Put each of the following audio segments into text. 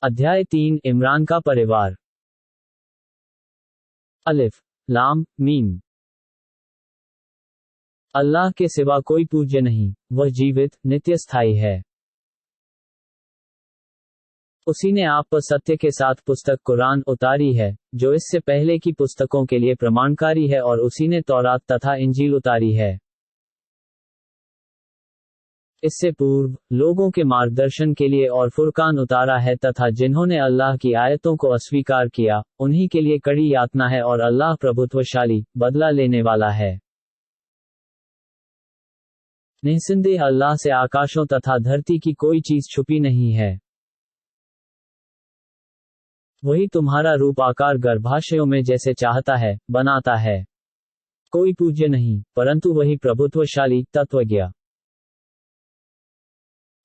अध्याय 3 इमरान का परिवार। अलिफ लाम मीम। अल्लाह के सिवा कोई पूज्य नहीं, वह जीवित नित्य स्थायी है। उसी ने आप पर सत्य के साथ पुस्तक कुरान उतारी है, जो इससे पहले की पुस्तकों के लिए प्रमाणकारी है, और उसी ने तौरात तथा इंजील उतारी है इससे पूर्व लोगों के मार्गदर्शन के लिए, और फुरकान उतारा है, तथा जिन्होंने अल्लाह की आयतों को अस्वीकार किया उन्हीं के लिए कड़ी यातना है, और अल्लाह प्रभुत्वशाली बदला लेने वाला है। निस्संदेह अल्लाह से आकाशों तथा धरती की कोई चीज छुपी नहीं है। वही तुम्हारा रूप आकार गर्भाशयों में जैसे चाहता है बनाता है। कोई पूज्य नहीं परंतु वही प्रभुत्वशाली तत्वज्ञ।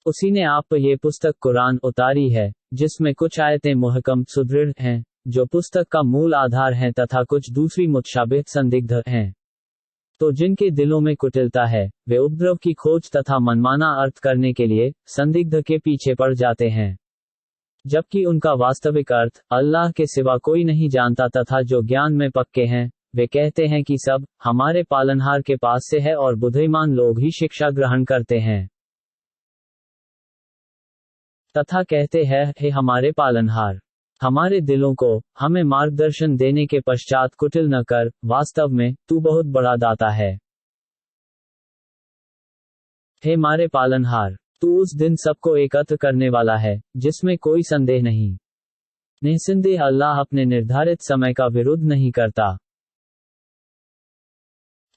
उसी ने आप पर यह पुस्तक कुरान उतारी है, जिसमें कुछ आयतें मुहकम सुदृढ़ हैं, जो पुस्तक का मूल आधार हैं, तथा कुछ दूसरी मुतशाबिह संदिग्ध हैं। तो जिनके दिलों में कुटिलता है, वे उपद्रव की खोज तथा मनमाना अर्थ करने के लिए संदिग्ध के पीछे पड़ जाते हैं, जबकि उनका वास्तविक अर्थ अल्लाह के सिवा कोई नहीं जानता। तथा जो ज्ञान में पक्के हैं, वे कहते हैं कि सब हमारे पालनहार के पास से है, और बुद्धिमान लोग ही शिक्षा ग्रहण करते हैं। तथा कहते हैं, हे हमारे पालनहार, हमारे दिलों को हमें मार्गदर्शन देने के पश्चात कुटिल न कर, वास्तव में तू बहुत बड़ा दाता है। हे हमारे पालनहार, तू उस दिन सबको एकत्र करने वाला है, जिसमें कोई संदेह नहीं। निस्संदेह अल्लाह अपने निर्धारित समय का विरोध नहीं करता।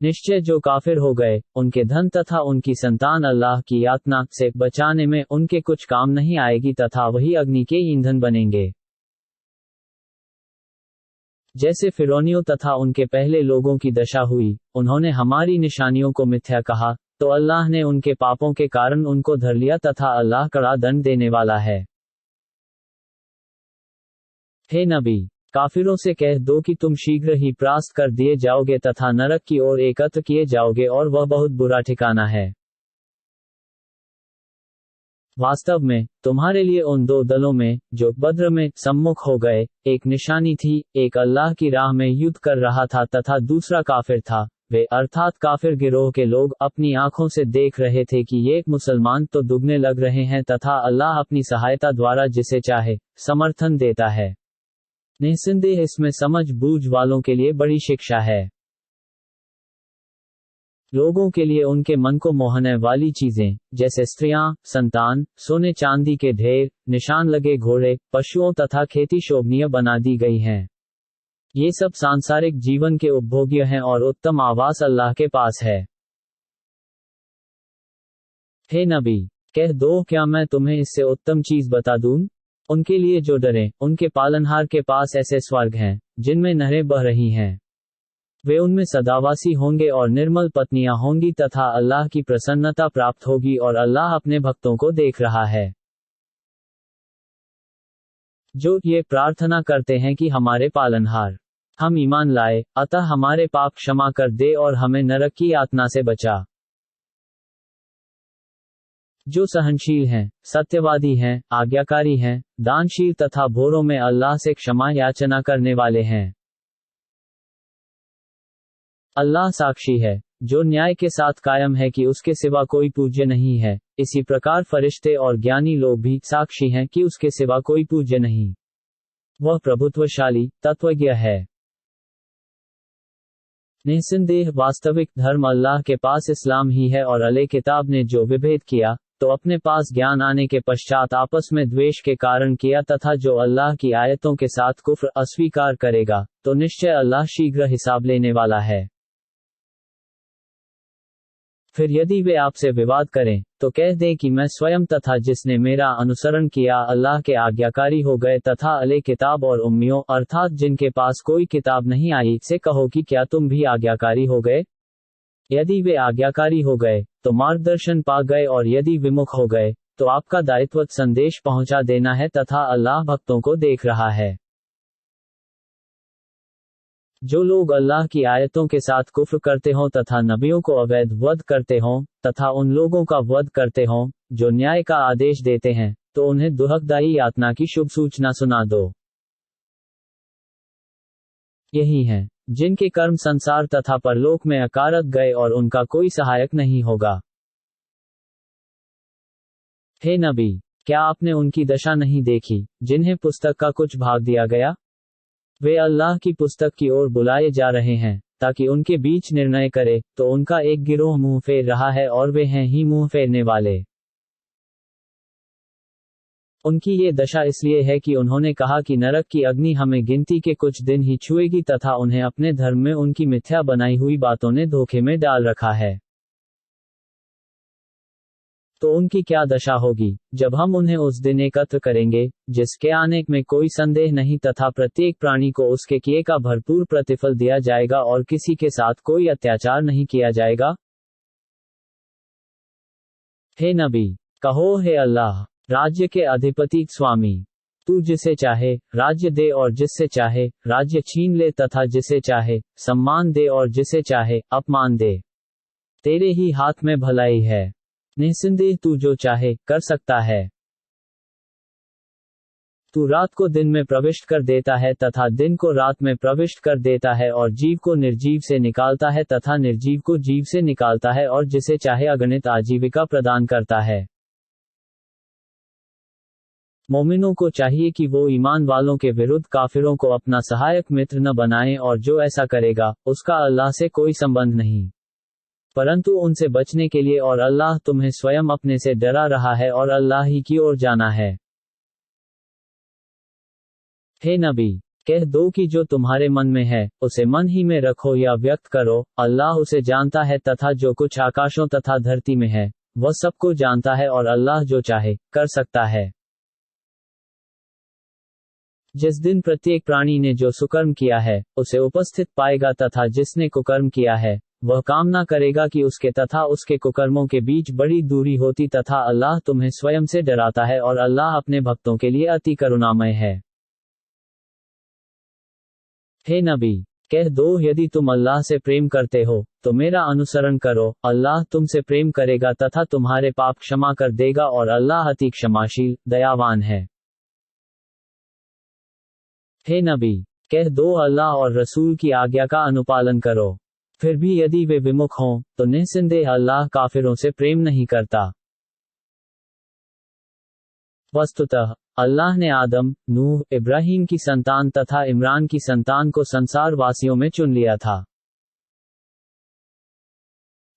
निश्चय जो काफिर हो गए, उनके धन तथा उनकी संतान अल्लाह की यातना से बचाने में उनके कुछ काम नहीं आएगी, तथा वही अग्नि के ईंधन बनेंगे। जैसे फिरौनियों तथा उनके पहले लोगों की दशा हुई, उन्होंने हमारी निशानियों को मिथ्या कहा, तो अल्लाह ने उनके पापों के कारण उनको धर लिया, तथा अल्लाह कड़ा दंड देने वाला है। हे नबी, काफिरों से कह दो कि तुम शीघ्र ही परास्त कर दिए जाओगे तथा नरक की ओर एकत्र किए जाओगे, और वह बहुत बुरा ठिकाना है। वास्तव में तुम्हारे लिए उन दो दलों में जो बद्र में सम्मुख हो गए, एक निशानी थी, एक अल्लाह की राह में युद्ध कर रहा था, तथा दूसरा काफिर था। वे अर्थात काफिर गिरोह के लोग अपनी आंखों से देख रहे थे कि ये मुसलमान तो दुगने लग रहे हैं, तथा अल्लाह अपनी सहायता द्वारा जिसे चाहे समर्थन देता है। निस्संदेह इसमें समझ बूझ वालों के लिए बड़ी शिक्षा है। लोगों के लिए उनके मन को मोहने वाली चीजें, जैसे स्त्रियां, संतान, सोने चांदी के ढेर, निशान लगे घोड़े, पशुओं तथा खेती शोभनीय बना दी गई हैं। ये सब सांसारिक जीवन के उपभोग्य हैं, और उत्तम आवास अल्लाह के पास है। हे नबी, कह दो, क्या मैं तुम्हें इससे उत्तम चीज बता दूं? उनके लिए जो डरे, उनके पालनहार के पास ऐसे स्वर्ग हैं, जिनमें नहरें बह रही हैं। वे उनमें सदावासी होंगे, और निर्मल पत्नियां होंगी, तथा अल्लाह की प्रसन्नता प्राप्त होगी, और अल्लाह अपने भक्तों को देख रहा है। जो ये प्रार्थना करते हैं कि हमारे पालनहार, हम ईमान लाए, अतः हमारे पाप क्षमा कर दे, और हमें नरक की यातना से बचा। जो सहनशील हैं, सत्यवादी हैं, आज्ञाकारी हैं, दानशील तथा भोरों में अल्लाह से क्षमा याचना करने वाले हैं। अल्लाह साक्षी है, जो न्याय के साथ कायम है कि उसके सिवा कोई पूज्य नहीं है। इसी प्रकार फरिश्ते और ज्ञानी लोग भी साक्षी हैं कि उसके सिवा कोई पूज्य नहीं। वह प्रभुत्वशाली तत्वज्ञ है। निस्संदेह वास्तविक धर्म अल्लाह के पास इस्लाम ही है, और अले किताब ने जो विभेद किया, तो अपने पास ज्ञान आने के पश्चात आपस में द्वेष के कारण किया, तथा जो अल्लाह की आयतों के साथ कुफ्र अस्वीकार करेगा, तो निश्चय अल्लाह शीघ्र हिसाब लेने वाला है। फिर यदि वे आपसे विवाद करें, तो कह दें कि मैं स्वयं तथा जिसने मेरा अनुसरण किया अल्लाह के आज्ञाकारी हो गए, तथा अले किताब और उम्मियों अर्थात जिनके पास कोई किताब नहीं आई से कहो कि क्या तुम भी आज्ञाकारी हो गए? यदि वे आज्ञाकारी हो गए, तो मार्गदर्शन पा गए, और यदि विमुख हो गए, तो आपका दायित्व संदेश पहुंचा देना है, तथा अल्लाह भक्तों को देख रहा है। जो लोग अल्लाह की आयतों के साथ कुफ्र करते हों, तथा नबियों को अवैध वध करते हों, तथा उन लोगों का वध करते हों जो न्याय का आदेश देते हैं, तो उन्हें दुखदायी यातना की शुभ सूचना सुना दो। यही हैं जिनके कर्म संसार तथा परलोक में अकारत गए और उनका कोई सहायक नहीं होगा। हे नबी, क्या आपने उनकी दशा नहीं देखी जिन्हें पुस्तक का कुछ भाग दिया गया? वे अल्लाह की पुस्तक की ओर बुलाए जा रहे हैं ताकि उनके बीच निर्णय करे, तो उनका एक गिरोह मुंह फेर रहा है और वे हैं ही मुंह फेरने वाले। उनकी ये दशा इसलिए है कि उन्होंने कहा कि नरक की अग्नि हमें गिनती के कुछ दिन ही छुएगी तथा उन्हें अपने धर्म में उनकी मिथ्या बनाई हुई बातों ने धोखे में डाल रखा है। तो उनकी क्या दशा होगी जब हम उन्हें उस दिन एकत्र करेंगे जिसके आने में कोई संदेह नहीं तथा प्रत्येक प्राणी को उसके किए का भरपूर प्रतिफल दिया जाएगा और किसी के साथ कोई अत्याचार नहीं किया जाएगा। हे नबी, कहो, हे अल्लाह, राज्य के अधिपति स्वामी, तू जिसे चाहे राज्य दे और जिससे चाहे राज्य छीन ले तथा जिसे चाहे सम्मान दे और जिसे चाहे अपमान दे। तेरे ही हाथ में भलाई है, निस्संदेह तू जो चाहे कर सकता है। तू रात को दिन में प्रविष्ट कर देता है तथा दिन को रात में प्रविष्ट कर देता है और जीव को निर्जीव से निकालता है तथा निर्जीव को जीव से निकालता है और जिसे चाहे अगणित आजीविका प्रदान करता है। मोमिनों को चाहिए कि वो ईमान वालों के विरुद्ध काफिरों को अपना सहायक मित्र न बनाएं और जो ऐसा करेगा उसका अल्लाह से कोई संबंध नहीं, परंतु उनसे बचने के लिए और अल्लाह तुम्हें स्वयं अपने से डरा रहा है और अल्लाह ही की ओर जाना है। हे नबी, कह दो कि जो तुम्हारे मन में है उसे मन ही में रखो या व्यक्त करो, अल्लाह उसे जानता है तथा जो कुछ आकाशों तथा धरती में है वह सबको जानता है और अल्लाह जो चाहे कर सकता है। जिस दिन प्रत्येक प्राणी ने जो सुकर्म किया है उसे उपस्थित पाएगा तथा जिसने कुकर्म किया है वह कामना करेगा कि उसके तथा उसके कुकर्मों के बीच बड़ी दूरी होती तथा अल्लाह तुम्हें स्वयं से डराता है और अल्लाह अपने भक्तों के लिए अति करुणामय है। हे नबी, कह दो यदि तुम अल्लाह से प्रेम करते हो तो मेरा अनुसरण करो, अल्लाह तुमसे प्रेम करेगा तथा तुम्हारे पाप क्षमा कर देगा और अल्लाह अति क्षमाशील दयावान है। हे नबी, कह दो अल्लाह और रसूल की आज्ञा का अनुपालन करो। फिर भी यदि वे विमुख हों तो निस्संदेह अल्लाह काफिरों से प्रेम नहीं करता। वस्तुतः अल्लाह ने आदम, नूह, इब्राहीम की संतान तथा इमरान की संतान को संसार वासियों में चुन लिया था।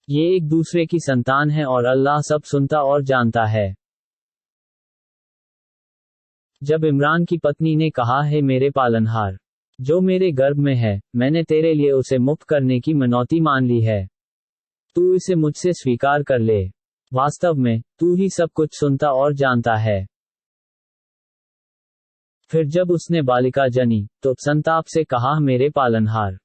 ये एक दूसरे की संतान है और अल्लाह सब सुनता और जानता है। जब इमरान की पत्नी ने कहा, है मेरे पालनहार, जो मेरे गर्भ में है, मैंने तेरे लिए उसे मुक्त करने की मनौती मान ली है, तू इसे मुझसे स्वीकार कर ले। वास्तव में तू ही सब कुछ सुनता और जानता है। फिर जब उसने बालिका जनी तो संताप से कहा, मेरे पालनहार,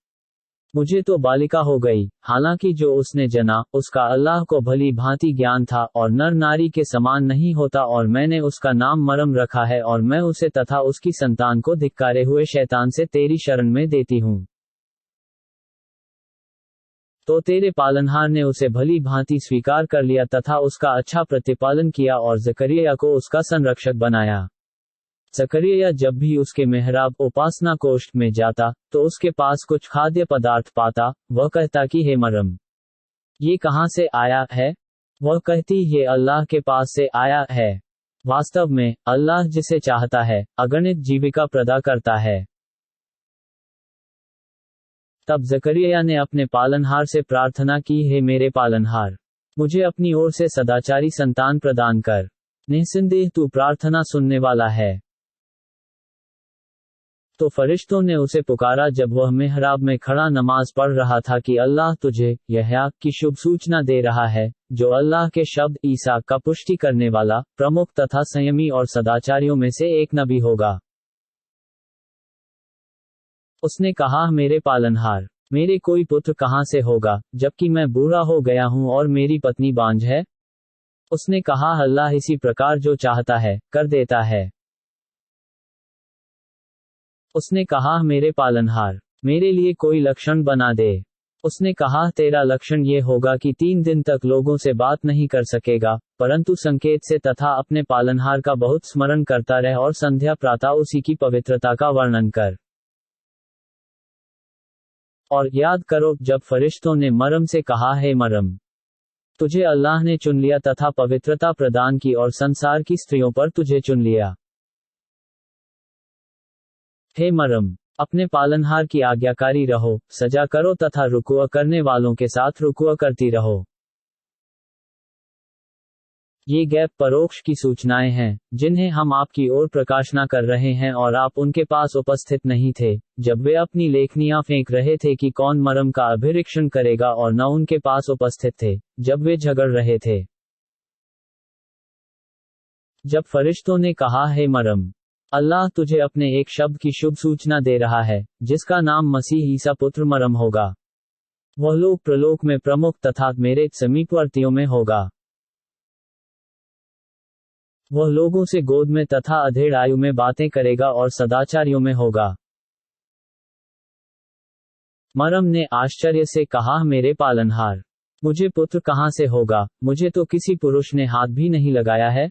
मुझे तो बालिका हो गई। हालांकि जो उसने जना उसका अल्लाह को भली भांति ज्ञान था और नर नारी के समान नहीं होता और मैंने उसका नाम मरम रखा है और मैं उसे तथा उसकी संतान को धिक्कारे हुए शैतान से तेरी शरण में देती हूँ। तो तेरे पालनहार ने उसे भली भांति स्वीकार कर लिया तथा उसका अच्छा प्रतिपालन किया और जकरिया को उसका संरक्षक बनाया। जकरिया जब भी उसके मेहराब उपासना कोष्ठ में जाता तो उसके पास कुछ खाद्य पदार्थ पाता, वह कहता कि हे मरम, ये कहाँ से आया है? वह कहती, ये अल्लाह के पास से आया है। वास्तव में अल्लाह जिसे चाहता है अगणित जीविका प्रदा करता है। तब जकरिया ने अपने पालनहार से प्रार्थना की, हे मेरे पालनहार, मुझे अपनी ओर से सदाचारी संतान प्रदान कर। निस्संदेह तू प्रार्थना सुनने वाला है। तो फरिश्तों ने उसे पुकारा जब वह मेहराब में खड़ा नमाज पढ़ रहा था कि अल्लाह तुझे यहया की शुभ सूचना दे रहा है, जो अल्लाह के शब्द ईसा का पुष्टि करने वाला, प्रमुख तथा संयमी और सदाचारियों में से एक नबी होगा। उसने कहा, मेरे पालनहार, मेरे कोई पुत्र कहाँ से होगा, जबकि मैं बूढ़ा हो गया हूँ और मेरी पत्नी बांझ है? उसने कहा, अल्लाह इसी प्रकार जो चाहता है कर देता है। उसने कहा, मेरे पालनहार, मेरे लिए कोई लक्षण बना दे। उसने कहा, तेरा लक्षण ये होगा कि 3 दिन तक लोगों से बात नहीं कर सकेगा, परंतु संकेत से तथा अपने पालनहार का बहुत स्मरण करता रह और संध्या प्रातः उसी की पवित्रता का वर्णन कर। और याद करो जब फरिश्तों ने मरयम से कहा, हे मरयम, तुझे अल्लाह ने चुन लिया तथा पवित्रता प्रदान की और संसार की स्त्रियों पर तुझे चुन लिया। हे मरयम, अपने पालनहार की आज्ञाकारी रहो, सजा करो तथा रुकुआ करने वालों के साथ रुकुआ करती रहो। ये गैब परोक्ष की सूचनाएं हैं, जिन्हें हम आपकी ओर प्रकाशना कर रहे हैं और आप उनके पास उपस्थित नहीं थे, जब वे अपनी लेखनियां फेंक रहे थे कि कौन मरयम का अभिरक्षण करेगा, और न उनके पास उपस्थित थे, जब वे झगड़ रहे थे। जब फरिश्तों ने कहा, हे मरयम, अल्लाह तुझे अपने एक शब्द की शुभ सूचना दे रहा है, जिसका नाम मसीह ईसा पुत्र मरयम होगा। वह लोक प्रलोक में प्रमुख तथा मेरे समीपवर्तियों में होगा। वह लोगों से गोद में तथा अधेड़ आयु में बातें करेगा और सदाचारियों में होगा। मरयम ने आश्चर्य से कहा, मेरे पालनहार, मुझे पुत्र कहां से होगा? मुझे तो किसी पुरुष ने हाथ भी नहीं लगाया है।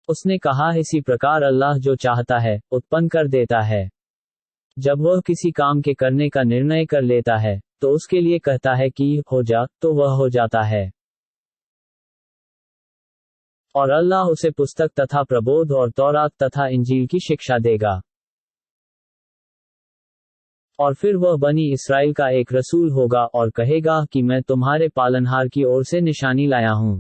उसने कहा, इसी प्रकार अल्लाह जो चाहता है उत्पन्न कर देता है। जब वह किसी काम के करने का निर्णय कर लेता है, तो उसके लिए कहता है कि हो जा, तो वह हो जाता है। और अल्लाह उसे पुस्तक तथा प्रबोध और तौरात तथा इंजील की शिक्षा देगा। और फिर वह बनी इस्राएल का एक रसूल होगा और कहेगा कि मैं तुम्हारे पालनहार की ओर से निशानी लाया हूं।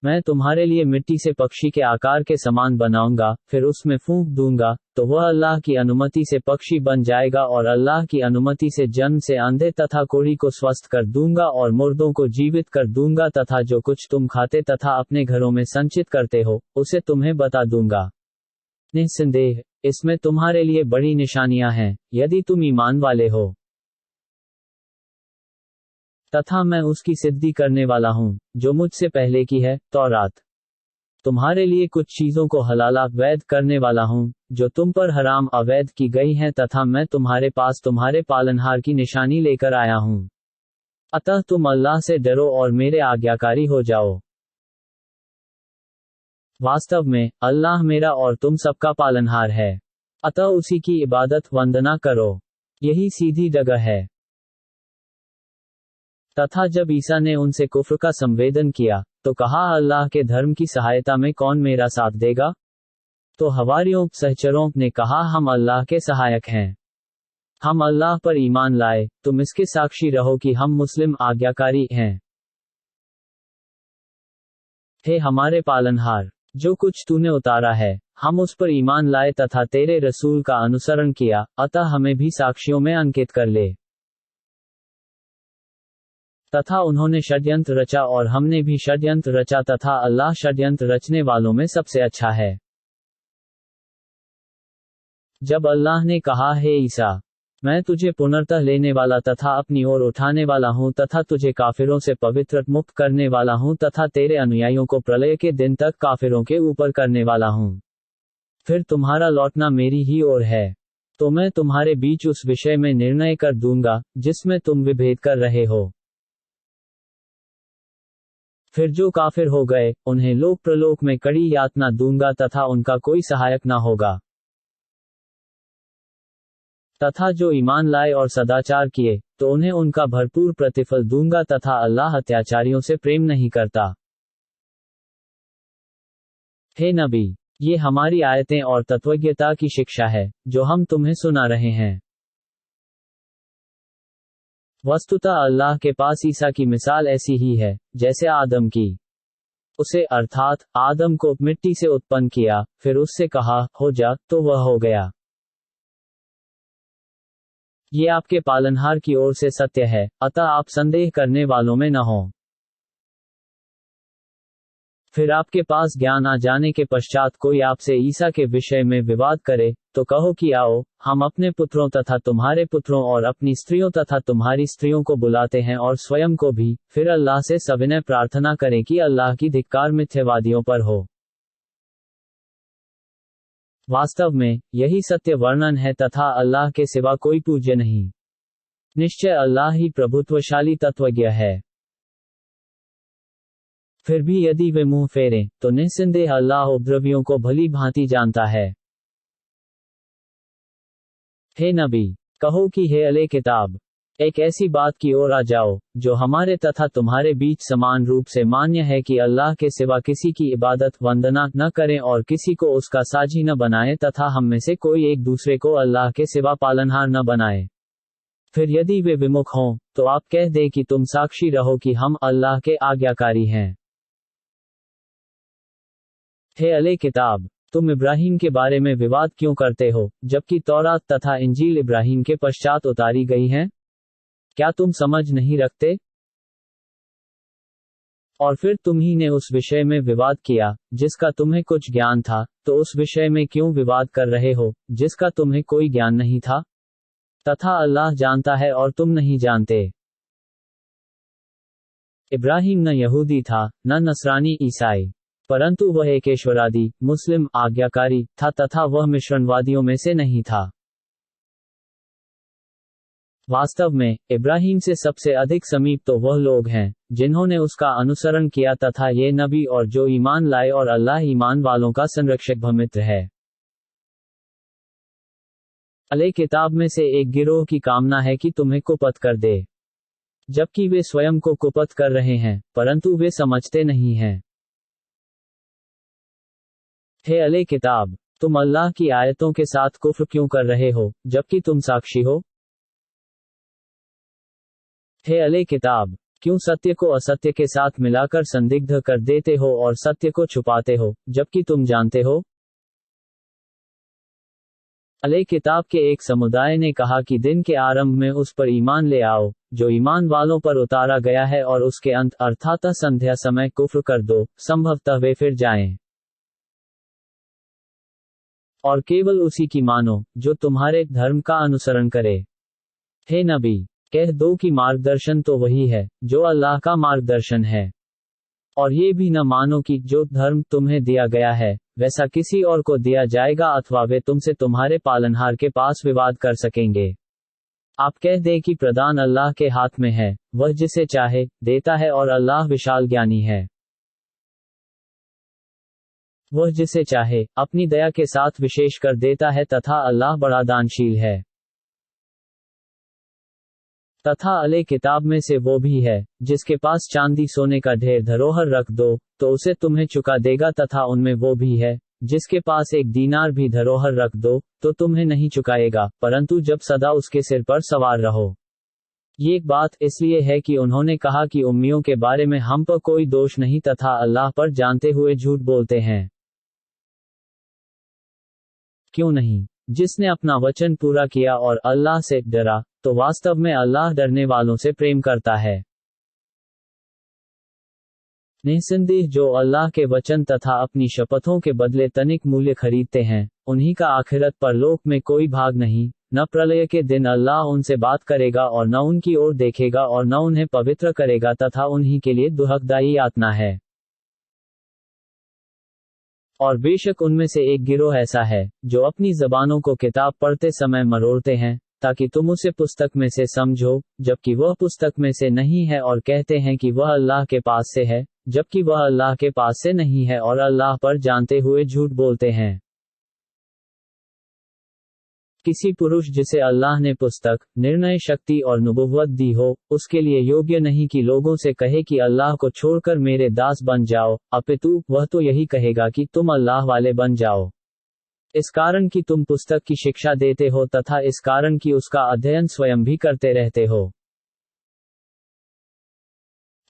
मैं तुम्हारे लिए मिट्टी से पक्षी के आकार के समान बनाऊंगा, फिर उसमें फूंक दूंगा, तो वह अल्लाह की अनुमति से पक्षी बन जाएगा, और अल्लाह की अनुमति से जन्म से अंधे तथा कोढ़ी को स्वस्थ कर दूंगा और मुर्दों को जीवित कर दूंगा, तथा जो कुछ तुम खाते तथा अपने घरों में संचित करते हो, उसे तुम्हें बता दूंगा। निस्संदेह इसमें तुम्हारे लिए बड़ी निशानियां हैं, यदि तुम ईमान वाले हो। तथा मैं उसकी सिद्धि करने वाला हूं, जो मुझसे पहले की है, तौरात। तुम्हारे लिए कुछ चीजों को हलाला वैध करने वाला हूं, जो तुम पर हराम अवैध की गई हैं, तथा मैं तुम्हारे पास तुम्हारे पालनहार की निशानी लेकर आया हूं। अतः तुम अल्लाह से डरो और मेरे आज्ञाकारी हो जाओ। वास्तव में अल्लाह मेरा और तुम सबका पालनहार है, अतः उसी की इबादत वंदना करो। यही सीधी जगह है। तथा जब ईसा ने उनसे कुफ्र का संवेदन किया, तो कहा, अल्लाह के धर्म की सहायता में कौन मेरा साथ देगा? तो हवारियों सहचरों ने कहा, हम अल्लाह के सहायक हैं। हम अल्लाह पर ईमान लाए, तुम इसके साक्षी रहो कि हम मुस्लिम आज्ञाकारी हैं। हे हमारे पालनहार, जो कुछ तूने उतारा है, हम उस पर ईमान लाए तथा तेरे रसूल का अनुसरण किया, अतः हमें भी साक्षियों में अंकित कर ले। तथा उन्होंने षड्यंत्र रचा और हमने भी षड्यंत्र रचा, तथा अल्लाह षड्यंत्र रचने वालों में सबसे अच्छा है। जब अल्लाह ने कहा, हे ईसा, मैं तुझे पुनर्तः लेने वाला तथा अपनी ओर उठाने वाला हूं, तथा तुझे काफिरों से पवित्र मुक्त करने वाला हूं, तथा तेरे अनुयायियों को प्रलय के दिन तक काफिरों के ऊपर करने वाला हूं। फिर तुम्हारा लौटना मेरी ही ओर है, तो मैं तुम्हारे बीच उस विषय में निर्णय कर दूंगा जिसमें तुम विभेद कर रहे हो। फिर जो काफिर हो गए, उन्हें लोक प्रलोक में कड़ी यातना दूंगा, तथा उनका कोई सहायक न होगा। तथा जो ईमान लाए और सदाचार किए, तो उन्हें उनका भरपूर प्रतिफल दूंगा, तथा अल्लाह अत्याचारियों से प्रेम नहीं करता। हे नबी, ये हमारी आयतें और तत्वज्ञता की शिक्षा है, जो हम तुम्हें सुना रहे हैं। वस्तुतः अल्लाह के पास ईसा की मिसाल ऐसी ही है, जैसे आदम की। उसे अर्थात आदम को मिट्टी से उत्पन्न किया, फिर उससे कहा, हो जा, तो वह हो गया। ये आपके पालनहार की ओर से सत्य है, अतः आप संदेह करने वालों में न हो। फिर आपके पास ज्ञान आ जाने के पश्चात कोई आपसे ईसा के विषय में विवाद करे, तो कहो कि आओ, हम अपने पुत्रों तथा तुम्हारे पुत्रों और अपनी स्त्रियों तथा तुम्हारी स्त्रियों को बुलाते हैं और स्वयं को भी, फिर अल्लाह से सविनय प्रार्थना करें कि अल्लाह की धिक्कार मिथ्यावादियों पर हो। वास्तव में यही सत्य वर्णन है, तथा अल्लाह के सिवा कोई पूज्य नहीं। निश्चय अल्लाह ही प्रभुत्वशाली तत्वज्ञ है। फिर भी यदि वे मुंह फेरें, तो निस्संदेह अल्लाह उपद्रवियों को भली भांति जानता है। हे नबी, कहो कि हे अले किताब, एक ऐसी बात की ओर आ जाओ, जो हमारे तथा तुम्हारे बीच समान रूप से मान्य है कि अल्लाह के सिवा किसी की इबादत वंदना न करें और किसी को उसका साझी न बनाए तथा हम में से कोई एक दूसरे को अल्लाह के सिवा पालनहार न बनाए। फिर यदि वे विमुख हों, तो आप कह दे कि तुम साक्षी रहो कि हम अल्लाह के आज्ञाकारी हैं। हे अले किताब, तुम इब्राहीम के बारे में विवाद क्यों करते हो, जबकि तौरात तथा इंजील इब्राहीम के पश्चात उतारी गई हैं? क्या तुम समझ नहीं रखते? और फिर तुम्ही ने उस विषय में विवाद किया, जिसका तुम्हें कुछ ज्ञान था, तो उस विषय में क्यों विवाद कर रहे हो, जिसका तुम्हें कोई ज्ञान नहीं था? तथा अल्लाह जानता है और तुम नहीं जानते। इब्राहीम न यहूदी था, न नसरानी ईसाई, परंतु वह एक ईश्वरादी, मुस्लिम, आज्ञाकारी था तथा वह मिश्रणवादियों में से नहीं था। वास्तव में, इब्राहीम से सबसे अधिक समीप तो वह लोग हैं, जिन्होंने उसका अनुसरण किया तथा ये नबी और जो ईमान लाए और अल्लाह ईमान वालों का संरक्षक भमित्र है। अले किताब में से एक गिरोह की कामना है कि तुम्हें कुपथ कर दे, जबकि वे स्वयं को कुपथ कर रहे हैं, परंतु वे समझते नहीं हैं। हे अले किताब, तुम अल्लाह की आयतों के साथ कुफ्र क्यों कर रहे हो, जबकि तुम साक्षी हो? हे अले किताब, क्यों सत्य को असत्य के साथ मिलाकर संदिग्ध कर देते हो और सत्य को छुपाते हो, जबकि तुम जानते हो? अले किताब के एक समुदाय ने कहा कि दिन के आरंभ में उस पर ईमान ले आओ, जो ईमान वालों पर उतारा गया है, और उसके अंत अर्थात संध्या समय कुफ्र कर दो, संभवतः वे फिर जाएं। और केवल उसी की मानो, जो तुम्हारे धर्म का अनुसरण करे। हे नबी, कह दो कि मार्गदर्शन तो वही है, जो अल्लाह का मार्गदर्शन है। और ये भी न मानो कि जो धर्म तुम्हें दिया गया है, वैसा किसी और को दिया जाएगा अथवा वे तुमसे तुम्हारे पालनहार के पास विवाद कर सकेंगे। आप कह दे कि प्रदान अल्लाह के हाथ में है, वह जिसे चाहे देता है और अल्लाह विशाल ज्ञानी है। वह जिसे चाहे अपनी दया के साथ विशेष कर देता है तथा अल्लाह बड़ा दानशील है। तथा अले किताब में से वो भी है, जिसके पास चांदी सोने का ढेर धरोहर रख दो, तो उसे तुम्हें चुका देगा, तथा उनमें वो भी है, जिसके पास एक दीनार भी धरोहर रख दो, तो तुम्हें नहीं चुकाएगा, परंतु जब सदा उसके सिर पर सवार रहो। ये एक बात इसलिए है कि उन्होंने कहा कि उम्मियों के बारे में हम पर कोई दोष नहीं तथा अल्लाह पर जानते हुए झूठ बोलते हैं। क्यों नहीं? जिसने अपना वचन पूरा किया और अल्लाह से डरा, तो वास्तव में अल्लाह डरने वालों से प्रेम करता है। निस्संदेह जो अल्लाह के वचन तथा अपनी शपथों के बदले तनिक मूल्य खरीदते हैं, उन्हीं का आखिरत परलोक में कोई भाग नहीं। न प्रलय के दिन अल्लाह उनसे बात करेगा और न उनकी ओर देखेगा और न उन्हें पवित्र करेगा, तथा उन्हीं के लिए दुखदायी यातना है। और बेशक उनमें से एक गिरोह ऐसा है, जो अपनी जबानों को किताब पढ़ते समय मरोड़ते हैं, ताकि तुम उसे पुस्तक में से समझो, जबकि वह पुस्तक में से नहीं है, और कहते हैं कि वह अल्लाह के पास से है, जबकि वह अल्लाह के पास से नहीं है, और अल्लाह पर जानते हुए झूठ बोलते हैं। किसी पुरुष जिसे अल्लाह ने पुस्तक, निर्णय शक्ति और नबुव्वत दी हो, उसके लिए योग्य नहीं कि लोगों से कहे कि अल्लाह को छोड़कर मेरे दास बन जाओ, अपितु वह तो यही कहेगा कि तुम अल्लाह वाले बन जाओ। इस कारण कि तुम पुस्तक की शिक्षा देते हो तथा इस कारण कि उसका अध्ययन स्वयं भी करते रहते हो।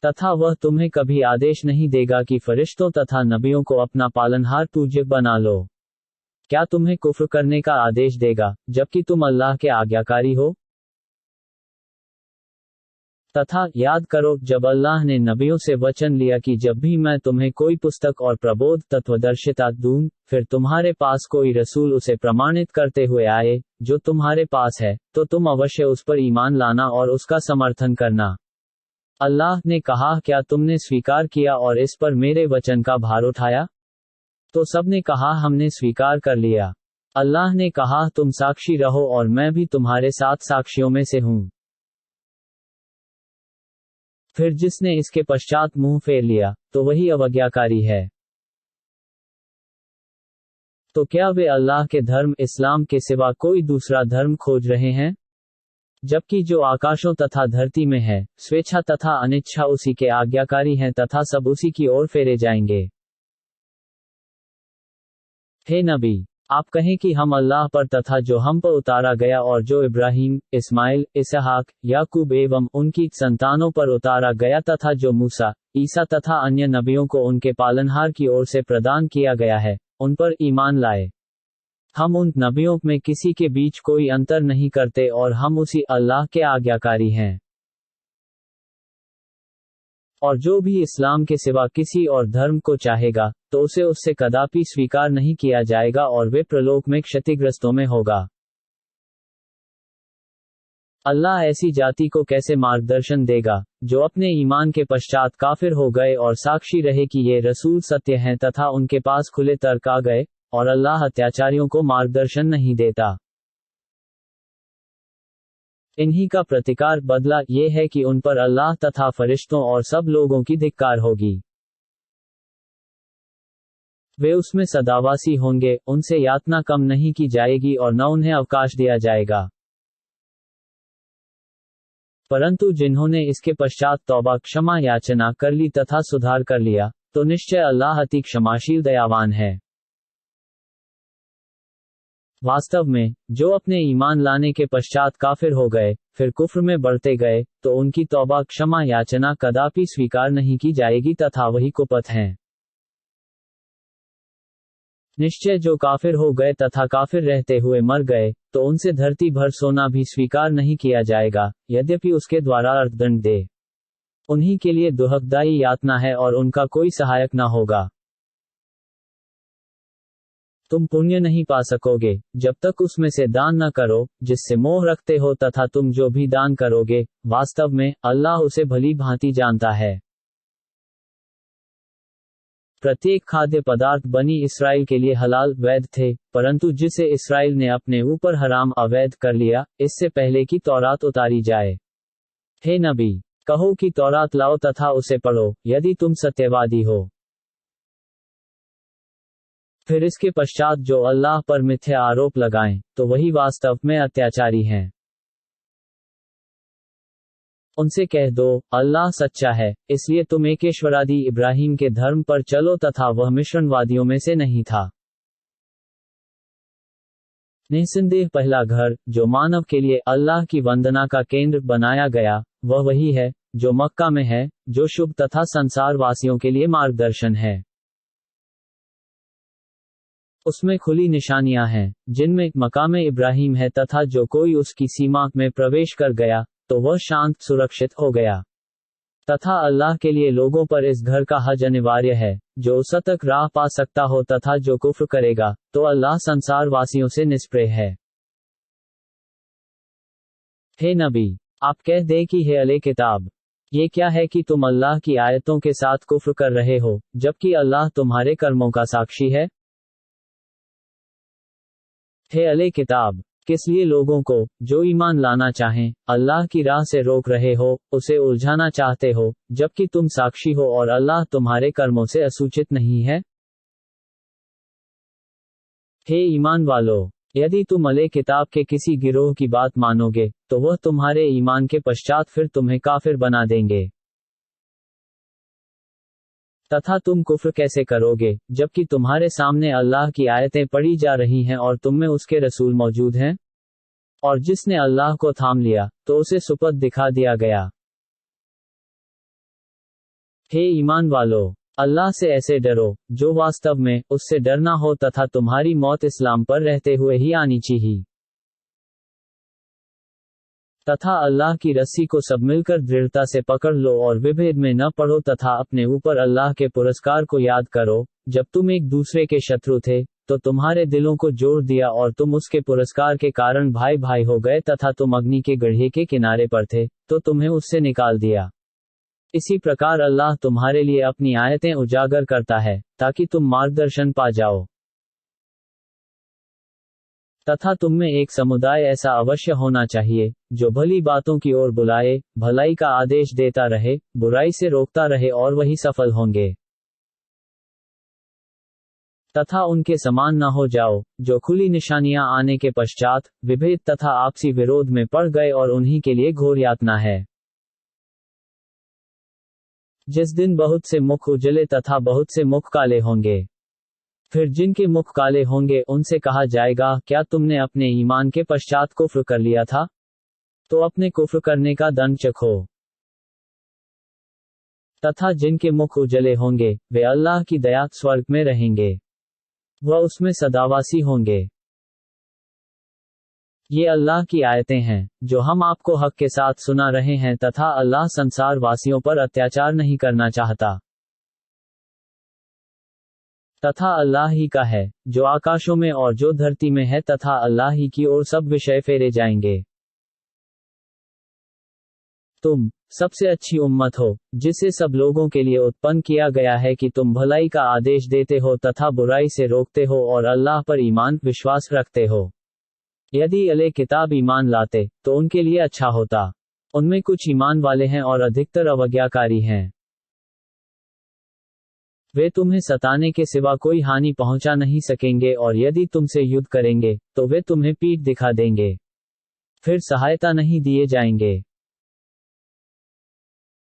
तथा वह तुम्हें कभी आदेश नहीं देगा कि फरिश्तों तथा नबियों को अपना पालनहार पूज्य बना लो। क्या तुम्हें कुफ्र करने का आदेश देगा, जबकि तुम अल्लाह के आज्ञाकारी हो? तथा याद करो जब अल्लाह ने नबियों से वचन लिया कि जब भी मैं तुम्हें कोई पुस्तक और प्रबोध तत्वदर्शिता दूं, फिर तुम्हारे पास कोई रसूल उसे प्रमाणित करते हुए आए, जो तुम्हारे पास है, तो तुम अवश्य उस पर ईमान लाना और उसका समर्थन करना। अल्लाह ने कहा, क्या तुमने स्वीकार किया और इस पर मेरे वचन का भार उठाया? तो सबने कहा, हमने स्वीकार कर लिया। अल्लाह ने कहा, तुम साक्षी रहो और मैं भी तुम्हारे साथ साक्षियों में से हूँ। फिर जिसने इसके पश्चात मुंह फेर लिया तो वही अवज्ञाकारी है। तो क्या वे अल्लाह के धर्म इस्लाम के सिवा कोई दूसरा धर्म खोज रहे हैं? जबकि जो आकाशों तथा धरती में है, स्वेच्छा तथा अनिच्छा उसी के आज्ञाकारी हैं तथा सब उसी की ओर फेरे जाएंगे। हे नबी, आप कहें कि हम अल्लाह पर तथा जो हम पर उतारा गया और जो इब्राहीम, इस्माइल, इसहाक, याकूब एवं उनकी संतानों पर उतारा गया तथा जो मूसा, ईसा तथा अन्य नबियों को उनके पालनहार की ओर से प्रदान किया गया है, उन पर ईमान लाए। हम उन नबियों में किसी के बीच कोई अंतर नहीं करते और हम उसी अल्लाह के आज्ञाकारी हैं। और जो भी इस्लाम के सिवा किसी और धर्म को चाहेगा तो उसे उससे कदापि स्वीकार नहीं किया जाएगा और वे प्रलोक में क्षतिग्रस्तों में होगा। अल्लाह ऐसी जाति को कैसे मार्गदर्शन देगा जो अपने ईमान के पश्चात काफिर हो गए और साक्षी रहे कि ये रसूल सत्य हैं तथा उनके पास खुले तर्क आ गए, और अल्लाह अत्याचारियों को मार्गदर्शन नहीं देता। इन्हीं का प्रतिकार बदला ये है कि उन पर अल्लाह तथा फरिश्तों और सब लोगों की धिक्कार होगी। वे उसमें सदावासी होंगे, उनसे यातना कम नहीं की जाएगी और न उन्हें अवकाश दिया जाएगा। परंतु जिन्होंने इसके पश्चात तौबा क्षमा याचना कर ली तथा सुधार कर लिया, तो निश्चय अल्लाह अति क्षमाशील दयावान है। वास्तव में, जो अपने ईमान लाने के पश्चात काफिर हो गए, फिर कुफ्र में बढ़ते गए, तो उनकी तौबा क्षमा याचना कदापि स्वीकार नहीं की जाएगी तथा वही कुपथ हैं। निश्चय जो काफिर हो गए तथा काफिर रहते हुए मर गए, तो उनसे धरती भर सोना भी स्वीकार नहीं किया जाएगा, यद्यपि उसके द्वारा अर्थदंड दे। उन्हीं के लिए दुहकदायी यातना है और उनका कोई सहायक न होगा। तुम पुण्य नहीं पा सकोगे जब तक उसमें से दान न करो जिससे मोह रखते हो, तथा तुम जो भी दान करोगे, वास्तव में अल्लाह उसे भली भांति जानता है। प्रत्येक खाद्य पदार्थ बनी इसराइल के लिए हलाल वैध थे, परंतु जिसे इसराइल ने अपने ऊपर हराम अवैध कर लिया, इससे पहले कि तौरात उतारी जाए। हे नबी, कहो कि तौरात लाओ तथा उसे पढ़ो, यदि तुम सत्यवादी हो। फिर इसके पश्चात जो अल्लाह पर मिथ्या आरोप लगाएं, तो वही वास्तव में अत्याचारी हैं। उनसे कह दो, अल्लाह सच्चा है, इसलिए तुम एकेश्वरादि इब्राहीम के धर्म पर चलो तथा वह मिश्रणवादियों में से नहीं था। निसंदेह पहला घर जो मानव के लिए अल्लाह की वंदना का केंद्र बनाया गया, वह वही है जो मक्का में है, जो शुभ तथा संसार वासियों के लिए मार्गदर्शन है। उसमें खुली निशानियां हैं, जिनमें मकाम इब्राहीम है तथा जो कोई उसकी सीमा में प्रवेश कर गया तो वह शांत सुरक्षित हो गया। तथा अल्लाह के लिए लोगों पर इस घर का हज अनिवार्य है, जो उस तक राह पा सकता हो, तथा जो कुफ्र करेगा तो अल्लाह संसार वासियों से निष्प्रिय है। हे नबी, आप कह दे कि हे अले किताब, ये क्या है कि तुम अल्लाह की आयतों के साथ कुफ्र कर रहे हो, जबकि अल्लाह तुम्हारे कर्मों का साक्षी है। हे अले किताब, किस लिए लोगों को जो ईमान लाना चाहें अल्लाह की राह से रोक रहे हो, उसे उलझाना चाहते हो, जबकि तुम साक्षी हो और अल्लाह तुम्हारे कर्मों से असूचित नहीं है। हे ईमान वालो, यदि तुम अले किताब के किसी गिरोह की बात मानोगे तो वह तुम्हारे ईमान के पश्चात फिर तुम्हें काफिर बना देंगे। तथा तुम कुफ्र कैसे करोगे जबकि तुम्हारे सामने अल्लाह की आयतें पढ़ी जा रही हैं और तुम में उसके रसूल मौजूद हैं। और जिसने अल्लाह को थाम लिया तो उसे सुपथ दिखा दिया गया। हे ईमान वालो, अल्लाह से ऐसे डरो जो वास्तव में उससे डरना हो, तथा तुम्हारी मौत इस्लाम पर रहते हुए ही आनी चाहिए। तथा अल्लाह की रस्सी को सब मिलकर दृढ़ता से पकड़ लो और विभेद में न पढ़ो, तथा अपने ऊपर अल्लाह के पुरस्कार को याद करो। जब तुम एक दूसरे के शत्रु थे तो तुम्हारे दिलों को जोड़ दिया और तुम उसके पुरस्कार के कारण भाई भाई हो गए, तथा तुम अग्नि के गड्ढे के किनारे पर थे तो तुम्हें उससे निकाल दिया। इसी प्रकार अल्लाह तुम्हारे लिए अपनी आयतें उजागर करता है ताकि तुम मार्गदर्शन पा जाओ। तथा तुम में एक समुदाय ऐसा अवश्य होना चाहिए जो भली बातों की ओर बुलाए, भलाई का आदेश देता रहे, बुराई से रोकता रहे, और वही सफल होंगे। तथा उनके समान न हो जाओ जो खुली निशानियां आने के पश्चात विभेद तथा आपसी विरोध में पड़ गए, और उन्हीं के लिए घोर यातना है। जिस दिन बहुत से मुख उजले तथा बहुत से मुख काले होंगे। फिर जिनके मुख काले होंगे उनसे कहा जाएगा, क्या तुमने अपने ईमान के पश्चात कुफ्र कर लिया था? तो अपने कुफ्र करने का दंड चखो। तथा जिनके मुख उजले होंगे वे अल्लाह की दया स्वर्ग में रहेंगे, वह उसमें सदावासी होंगे। ये अल्लाह की आयतें हैं जो हम आपको हक के साथ सुना रहे हैं, तथा अल्लाह संसार वासियों पर अत्याचार नहीं करना चाहता। तथा अल्लाह ही का है जो आकाशों में और जो धरती में है, तथा अल्लाह ही की ओर सब विषय फेरे जाएंगे। तुम सबसे अच्छी उम्मत हो जिसे सब लोगों के लिए उत्पन्न किया गया है कि तुम भलाई का आदेश देते हो तथा बुराई से रोकते हो, और अल्लाह पर ईमान विश्वास रखते हो। यदि अहले किताब ईमान लाते तो उनके लिए अच्छा होता। उनमें कुछ ईमान वाले हैं और अधिकतर अवज्ञाकारी हैं। वे तुम्हें सताने के सिवा कोई हानि पहुंचा नहीं सकेंगे, और यदि तुमसे युद्ध करेंगे तो वे तुम्हें पीठ दिखा देंगे, फिर सहायता नहीं दिए जाएंगे।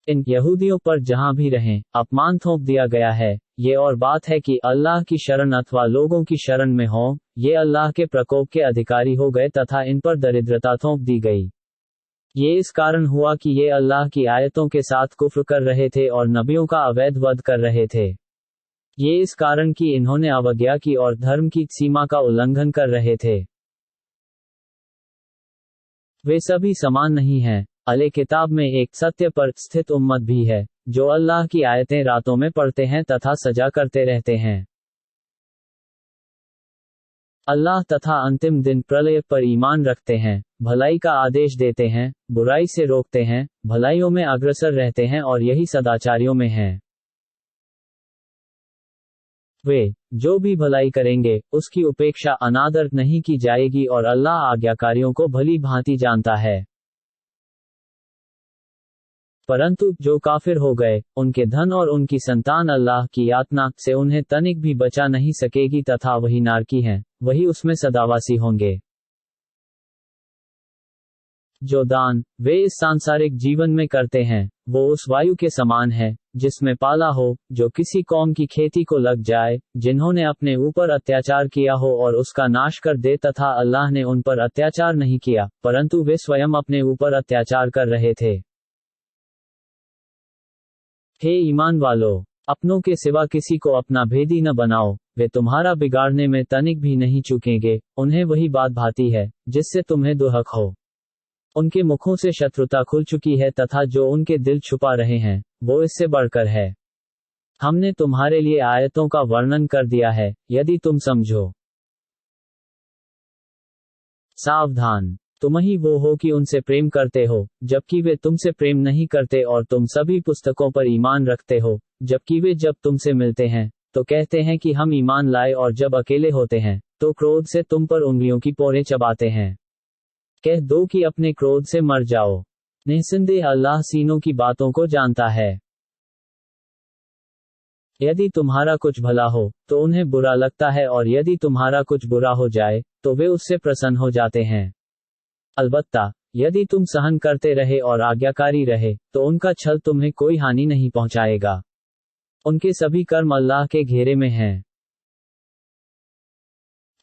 इन यहूदियों पर जहां भी रहें अपमान थोप दिया गया है। ये और बात है कि अल्लाह की शरण अथवा लोगों की शरण में हो, ये अल्लाह के प्रकोप के अधिकारी हो गए तथा इन पर दरिद्रता थोप दी गई। ये इस कारण हुआ कि ये अल्लाह की आयतों के साथ कुफ्र कर रहे थे और नबियों का अवैध वध कर रहे थे। ये इस कारण कि इन्होंने अवज्ञा की और धर्म की सीमा का उल्लंघन कर रहे थे। वे सभी समान नहीं हैं। अहले किताब में एक सत्य पर स्थित उम्मत भी है जो अल्लाह की आयतें रातों में पढ़ते हैं तथा सजा करते रहते हैं। अल्लाह तथा अंतिम दिन प्रलय पर ईमान रखते हैं, भलाई का आदेश देते हैं, बुराई से रोकते हैं, भलाइयों में अग्रसर रहते हैं, और यही सदाचारियों में हैं। वे जो भी भलाई करेंगे उसकी उपेक्षा अनादर नहीं की जाएगी, और अल्लाह आज्ञाकारियों को भली भांति जानता है। परंतु जो काफिर हो गए उनके धन और उनकी संतान अल्लाह की यातना से उन्हें तनिक भी बचा नहीं सकेगी, तथा वही नारकी हैं, वही उसमें सदावासी होंगे। जो दान वे इस सांसारिक जीवन में करते हैं वो उस वायु के समान है जिसमें पाला हो, जो किसी कौम की खेती को लग जाए, जिन्होंने अपने ऊपर अत्याचार किया हो और उसका नाश कर दे, तथा अल्लाह ने उन पर अत्याचार नहीं किया परंतु वे स्वयं अपने ऊपर अत्याचार कर रहे थे। हे ईमान वालों, अपनों के सिवा किसी को अपना भेदी न बनाओ, वे तुम्हारा बिगाड़ने में तनिक भी नहीं चूकेंगे। उन्हें वही बात भाती है जिससे तुम्हें दुहक हो। उनके मुखों से शत्रुता खुल चुकी है तथा जो उनके दिल छुपा रहे हैं वो इससे बढ़कर है। हमने तुम्हारे लिए आयतों का वर्णन कर दिया है यदि तुम समझो। सावधान, तुम ही वो हो कि उनसे प्रेम करते हो जबकि वे तुमसे प्रेम नहीं करते, और तुम सभी पुस्तकों पर ईमान रखते हो जबकि वे जब तुमसे मिलते हैं तो कहते हैं कि हम ईमान लाए, और जब अकेले होते हैं तो क्रोध से तुम पर उंगलियों की पोरें चबाते हैं। कह दो कि अपने क्रोध से मर जाओ। निस्संदेह अल्लाह सीनों की बातों को जानता है। यदि तुम्हारा कुछ भला हो तो उन्हें बुरा लगता है, और यदि तुम्हारा कुछ बुरा हो जाए तो वे उससे प्रसन्न हो जाते हैं। अलबत्ता यदि तुम सहन करते रहे और आज्ञाकारी रहे तो उनका छल तुम्हें कोई हानि नहीं पहुंचाएगा। उनके सभी कर्म अल्लाह के घेरे में हैं।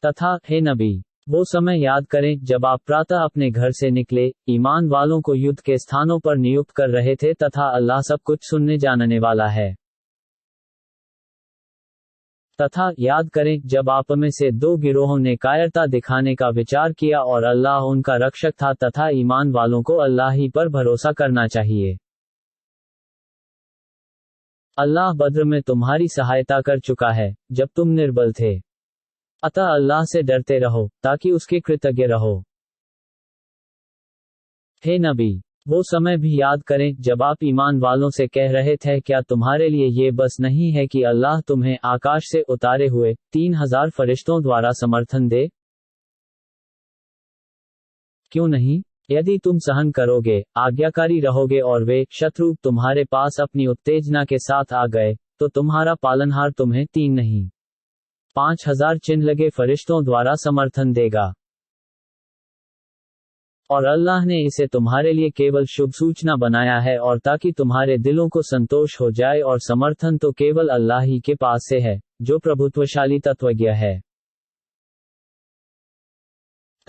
तथा हे नबी, वो समय याद करें जब आप प्रातः अपने घर से निकले, ईमान वालों को युद्ध के स्थानों पर नियुक्त कर रहे थे, तथा अल्लाह सब कुछ सुनने जानने वाला है। तथा याद करें जब आप में से दो गिरोहों ने कायरता दिखाने का विचार किया और अल्लाह उनका रक्षक था, तथा ईमान वालों को अल्लाह ही पर भरोसा करना चाहिए। अल्लाह बद्र में तुम्हारी सहायता कर चुका है जब तुम निर्बल थे। अतः अल्लाह से डरते रहो ताकि उसके कृतज्ञ रहो। हे नबी, वो समय भी याद करें जब आप ईमान वालों से कह रहे थे, क्या तुम्हारे लिए ये बस नहीं है कि अल्लाह तुम्हें आकाश से उतारे हुए 3000 फरिश्तों द्वारा समर्थन दे। क्यों नहीं? यदि तुम सहन करोगे, आज्ञाकारी रहोगे और वे शत्रु तुम्हारे पास अपनी उत्तेजना के साथ आ गए, तो तुम्हारा पालनहार तुम्हें 3 नहीं 5,000 चिन्ह लगे फरिश्तों द्वारा समर्थन देगा। और अल्लाह ने इसे तुम्हारे लिए केवल शुभ सूचना बनाया है और ताकि तुम्हारे दिलों को संतोष हो जाए, और समर्थन तो केवल अल्लाह ही के पास से है, जो प्रभुत्वशाली तत्वज्ञ है,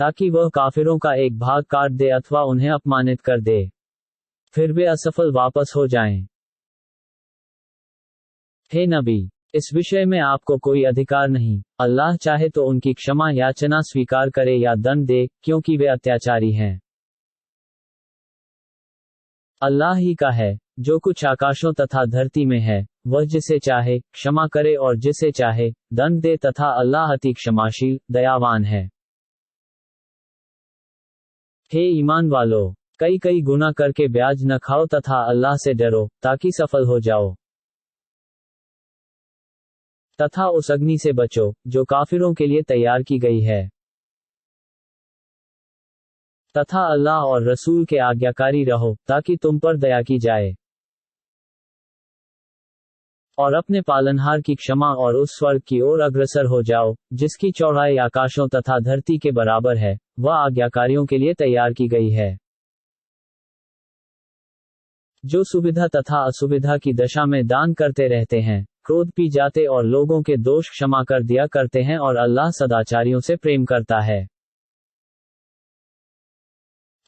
ताकि वह काफिरों का एक भाग काट दे अथवा उन्हें अपमानित कर दे, फिर वे असफल वापस हो जाएं। हे नबी, इस विषय में आपको कोई अधिकार नहीं। अल्लाह चाहे तो उनकी क्षमा याचना स्वीकार करे या दंड दे, क्योंकि वे अत्याचारी हैं। अल्लाह ही का है जो कुछ आकाशों तथा धरती में है, वह जिसे चाहे क्षमा करे और जिसे चाहे दंड दे, तथा अल्लाह अति क्षमाशील दयावान है। हे ईमान वालो, कई कई गुना करके ब्याज न खाओ तथा अल्लाह से डरो, ताकि सफल हो जाओ, तथा उस अग्नि से बचो जो काफिरों के लिए तैयार की गई है, तथा अल्लाह और रसूल के आज्ञाकारी रहो, ताकि तुम पर दया की जाए। और अपने पालनहार की क्षमा और उस स्वर्ग की ओर अग्रसर हो जाओ, जिसकी चौड़ाई आकाशों तथा धरती के बराबर है, वह आज्ञाकारियों के लिए तैयार की गई है, जो सुविधा तथा असुविधा की दशा में दान करते रहते हैं, क्रोध पी जाते और लोगों के दोष क्षमा कर दिया करते हैं, और अल्लाह सदाचारियों से प्रेम करता है।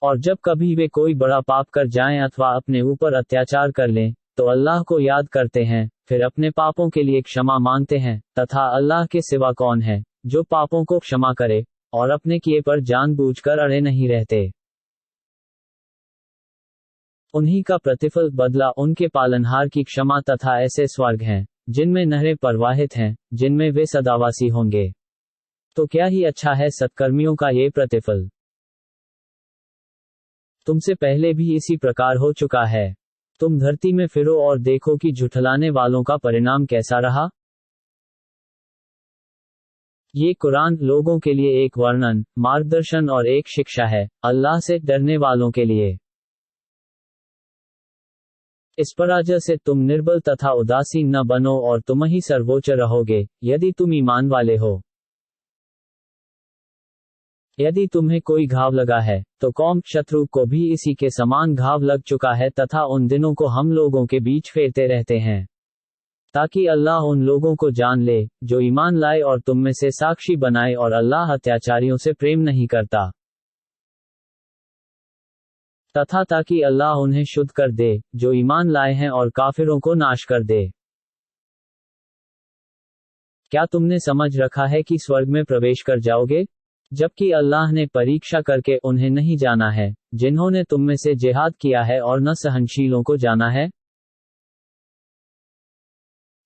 और जब कभी वे कोई बड़ा पाप कर जाएं अथवा अपने ऊपर अत्याचार कर लें, तो अल्लाह को याद करते हैं, फिर अपने पापों के लिए क्षमा मांगते हैं, तथा अल्लाह के सिवा कौन है जो पापों को क्षमा करे, और अपने किए पर जानबूझकर अड़े नहीं रहते। उन्हीं का प्रतिफल बदला उनके पालनहार की क्षमा तथा ऐसे स्वर्ग हैं जिनमें नहरें प्रवाहित हैं, जिनमें वे सदावासी होंगे। तो क्या ही अच्छा है सत्कर्मियों का ये प्रतिफल। तुमसे पहले भी इसी प्रकार हो चुका है। तुम धरती में फिरो और देखो कि झुठलाने वालों का परिणाम कैसा रहा। ये कुरान लोगों के लिए एक वर्णन, मार्गदर्शन और एक शिक्षा है, अल्लाह से डरने वालों के लिए। इस पराजय से तुम निर्बल तथा उदासीन न बनो और तुम ही सर्वोच्च रहोगे, यदि तुम ईमान वाले हो। यदि तुम्हें कोई घाव लगा है, तो कौम शत्रु को भी इसी के समान घाव लग चुका है, तथा उन दिनों को हम लोगों के बीच फेरते रहते हैं, ताकि अल्लाह उन लोगों को जान ले जो ईमान लाए और तुम में से साक्षी बनाए, और अल्लाह अत्याचारियों से प्रेम नहीं करता, तथा ताकि अल्लाह उन्हें शुद्ध कर दे जो ईमान लाए हैं और काफिरों को नाश कर दे। क्या तुमने समझ रखा है कि स्वर्ग में प्रवेश कर जाओगे, जबकि अल्लाह ने परीक्षा करके उन्हें नहीं जाना है जिन्होंने तुम में से जिहाद किया है और न सहनशीलों को जाना है।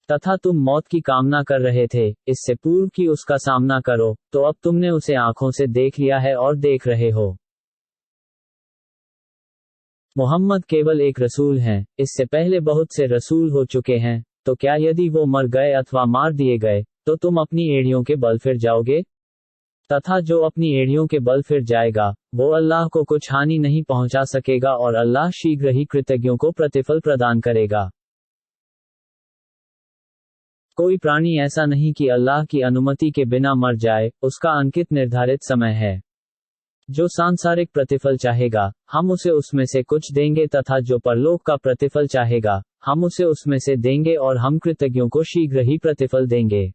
तथा तुम मौत की कामना कर रहे थे इससे पूर्व कि उसका सामना करो, तो अब तुमने उसे आंखों से देख लिया है और देख रहे हो। मोहम्मद केवल एक रसूल हैं, इससे पहले बहुत से रसूल हो चुके हैं, तो क्या यदि वो मर गए अथवा मार दिए गए, तो तुम अपनी एड़ियों के बल फिर जाओगे? तथा जो अपनी एड़ियों के बल फिर जाएगा, वो अल्लाह को कुछ हानि नहीं पहुंचा सकेगा, और अल्लाह शीघ्र ही कृतज्ञों को प्रतिफल प्रदान करेगा। कोई प्राणी ऐसा नहीं कि अल्लाह की अनुमति के बिना मर जाए, उसका अंकित निर्धारित समय है। जो सांसारिक प्रतिफल चाहेगा, हम उसे उसमें से कुछ देंगे, तथा जो परलोक का प्रतिफल चाहेगा, हम उसे उसमें से देंगे, और हम कृतज्ञों को शीघ्र ही प्रतिफल देंगे।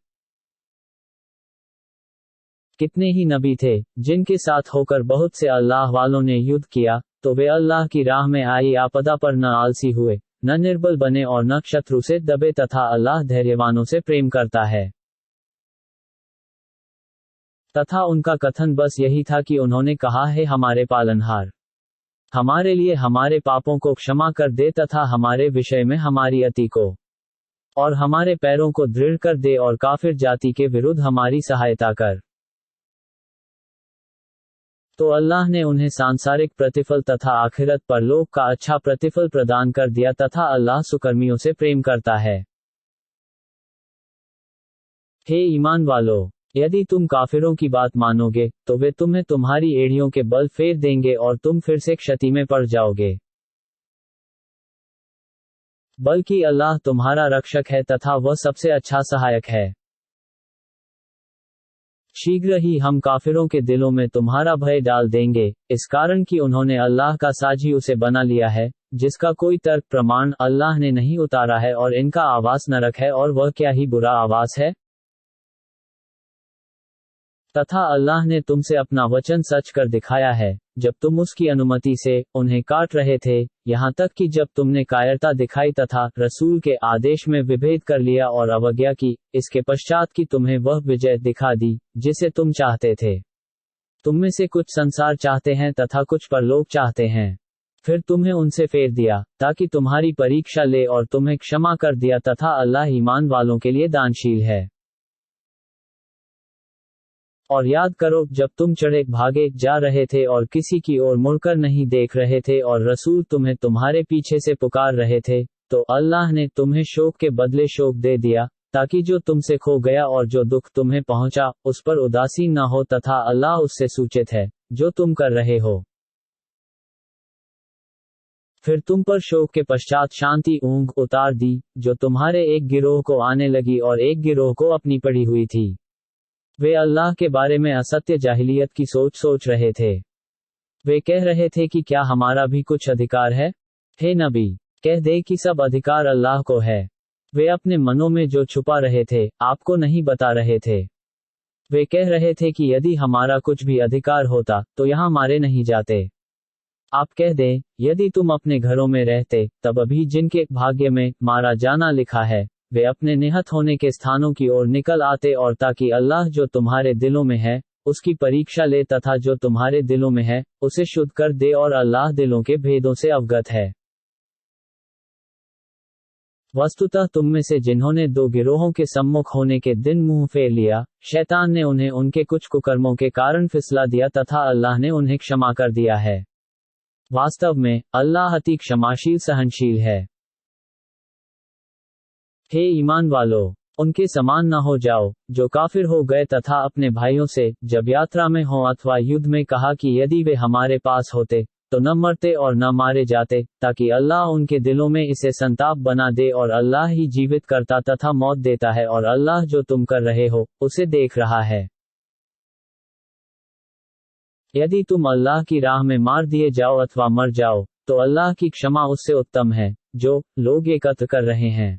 कितने ही नबी थे जिनके साथ होकर बहुत से अल्लाह वालों ने युद्ध किया, तो वे अल्लाह की राह में आई आपदा पर न आलसी हुए, न निर्बल बने और न शत्रु से दबे, तथा अल्लाह धैर्यवानों से प्रेम करता है। तथा उनका कथन बस यही था कि उन्होंने कहा है, हमारे पालनहार हमारे लिए हमारे पापों को क्षमा कर दे, तथा हमारे विषय में हमारी अति को और हमारे पैरों को दृढ़ कर दे, और काफिर जाति के विरुद्ध हमारी सहायता कर। तो अल्लाह ने उन्हें सांसारिक प्रतिफल तथा आखिरत पर लोक का अच्छा प्रतिफल प्रदान कर दिया, तथा अल्लाह सुकर्मियों से प्रेम करता है। हे ईमान वालो, यदि तुम काफिरों की बात मानोगे तो वे तुम्हें तुम्हारी एड़ियों के बल फेर देंगे और तुम फिर से क्षति में पड़ जाओगे। बल्कि अल्लाह तुम्हारा रक्षक है तथा वह सबसे अच्छा सहायक है। शीघ्र ही हम काफिरों के दिलों में तुम्हारा भय डाल देंगे, इस कारण कि उन्होंने अल्लाह का साझी उसे बना लिया है, जिसका कोई तर्क प्रमाण अल्लाह ने नहीं उतारा है, और इनका आवास नरक है और वह क्या ही बुरा आवास है। तथा अल्लाह ने तुमसे अपना वचन सच कर दिखाया है, जब तुम उसकी अनुमति से उन्हें काट रहे थे, यहाँ तक कि जब तुमने कायरता दिखाई तथा रसूल के आदेश में विभेद कर लिया और अवज्ञा की, इसके पश्चात कि तुम्हें वह विजय दिखा दी जिसे तुम चाहते थे। तुम में से कुछ संसार चाहते हैं तथा कुछ परलोक चाहते हैं। फिर तुम्हें उनसे फेर दिया ताकि तुम्हारी परीक्षा ले और तुम्हें क्षमा कर दिया, तथा अल्लाह ईमान वालों के लिए दानशील है। और याद करो जब तुम चढ़े भागे जा रहे थे और किसी की ओर मुड़कर नहीं देख रहे थे और रसूल तुम्हें तुम्हारे पीछे से पुकार रहे थे, तो अल्लाह ने तुम्हें शोक के बदले शोक दे दिया, ताकि जो तुमसे खो गया और जो दुख तुम्हें पहुंचा उस पर उदासीन न हो, तथा अल्लाह उससे सूचित है जो तुम कर रहे हो। फिर तुम पर शोक के पश्चात शांति ऊंघ उतार दी, जो तुम्हारे एक गिरोह को आने लगी और एक गिरोह को अपनी पड़ी हुई थी। वे अल्लाह के बारे में असत्य जाहिलियत की सोच रहे थे। वे कह रहे थे कि क्या हमारा भी कुछ अधिकार है? हे नबी, कह दे कि सब अधिकार अल्लाह को है। वे अपने मनों में जो छुपा रहे थे आपको नहीं बता रहे थे। वे कह रहे थे कि यदि हमारा कुछ भी अधिकार होता तो यहाँ मारे नहीं जाते। आप कह दें, यदि तुम अपने घरों में रहते तब अभी जिनके भाग्य में मारा जाना लिखा है, वे अपने निहत होने के स्थानों की ओर निकल आते, और ताकि अल्लाह जो तुम्हारे दिलों में है उसकी परीक्षा ले तथा जो तुम्हारे दिलों में है उसे शुद्ध कर दे, और अल्लाह दिलों के भेदों से अवगत है। वस्तुतः तुम में से जिन्होंने दो गिरोहों के सम्मुख होने के दिन मुंह फेर लिया, शैतान ने उन्हें उनके कुछ कुकर्मों के कारण फिसला दिया तथा अल्लाह ने उन्हें क्षमा कर दिया है। वास्तव में अल्लाह अति क्षमाशील सहनशील है। हे ईमान वालों, उनके समान न हो जाओ जो काफिर हो गए तथा अपने भाइयों से जब यात्रा में हो अथवा युद्ध में कहा कि यदि वे हमारे पास होते तो न मरते और न मारे जाते, ताकि अल्लाह उनके दिलों में इसे संताप बना दे, और अल्लाह ही जीवित करता तथा मौत देता है, और अल्लाह जो तुम कर रहे हो उसे देख रहा है। यदि तुम अल्लाह की राह में मार दिए जाओ अथवा मर जाओ तो अल्लाह की क्षमा उससे उत्तम है जो लोग एकत्र कर रहे हैं।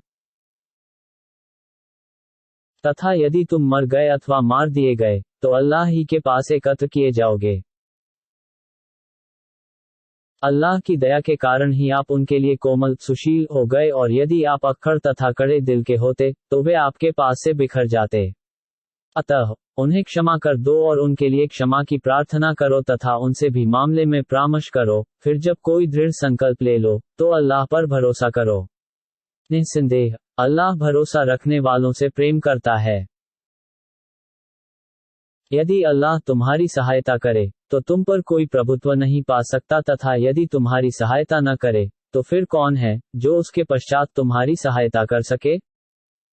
तथा यदि तुम मर गए अथवा मार दिए गए तो अल्लाह ही के पास एकत्र किए जाओगे। अल्लाह की दया के कारण ही आप उनके लिए कोमल सुशील हो गए, और यदि आप अक्खड़ तथा कड़े दिल के होते तो वे आपके पास से बिखर जाते। अतः उन्हें क्षमा कर दो और उनके लिए क्षमा की प्रार्थना करो तथा उनसे भी मामले में परामर्श करो। फिर जब कोई दृढ़ संकल्प ले लो तो अल्लाह पर भरोसा करो। निस्संदेह अल्लाह भरोसा रखने वालों से प्रेम करता है। यदि अल्लाह तुम्हारी सहायता करे तो तुम पर कोई प्रभुत्व नहीं पा सकता, तथा यदि तुम्हारी सहायता न करे तो फिर कौन है जो उसके पश्चात तुम्हारी सहायता कर सके?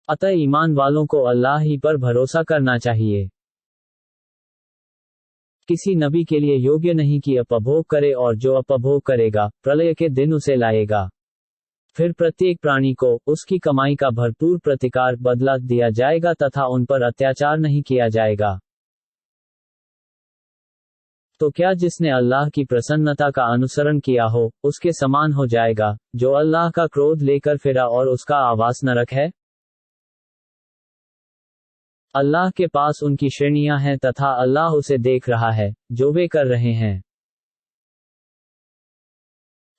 अतः ईमान वालों को अल्लाह ही पर भरोसा करना चाहिए। किसी नबी के लिए योग्य नहीं कि अपभोग करे, और जो अपभोग करेगा प्रलय के दिन उसे लाएगा। फिर प्रत्येक प्राणी को उसकी कमाई का भरपूर प्रतिकार बदला दिया जाएगा तथा उन पर अत्याचार नहीं किया जाएगा। तो क्या जिसने अल्लाह की प्रसन्नता का अनुसरण किया हो उसके समान हो जाएगा जो अल्लाह का क्रोध लेकर फिरा और उसका आवास नरक है? अल्लाह के पास उनकी श्रेणियां हैं तथा अल्लाह उसे देख रहा है जो वे कर रहे हैं।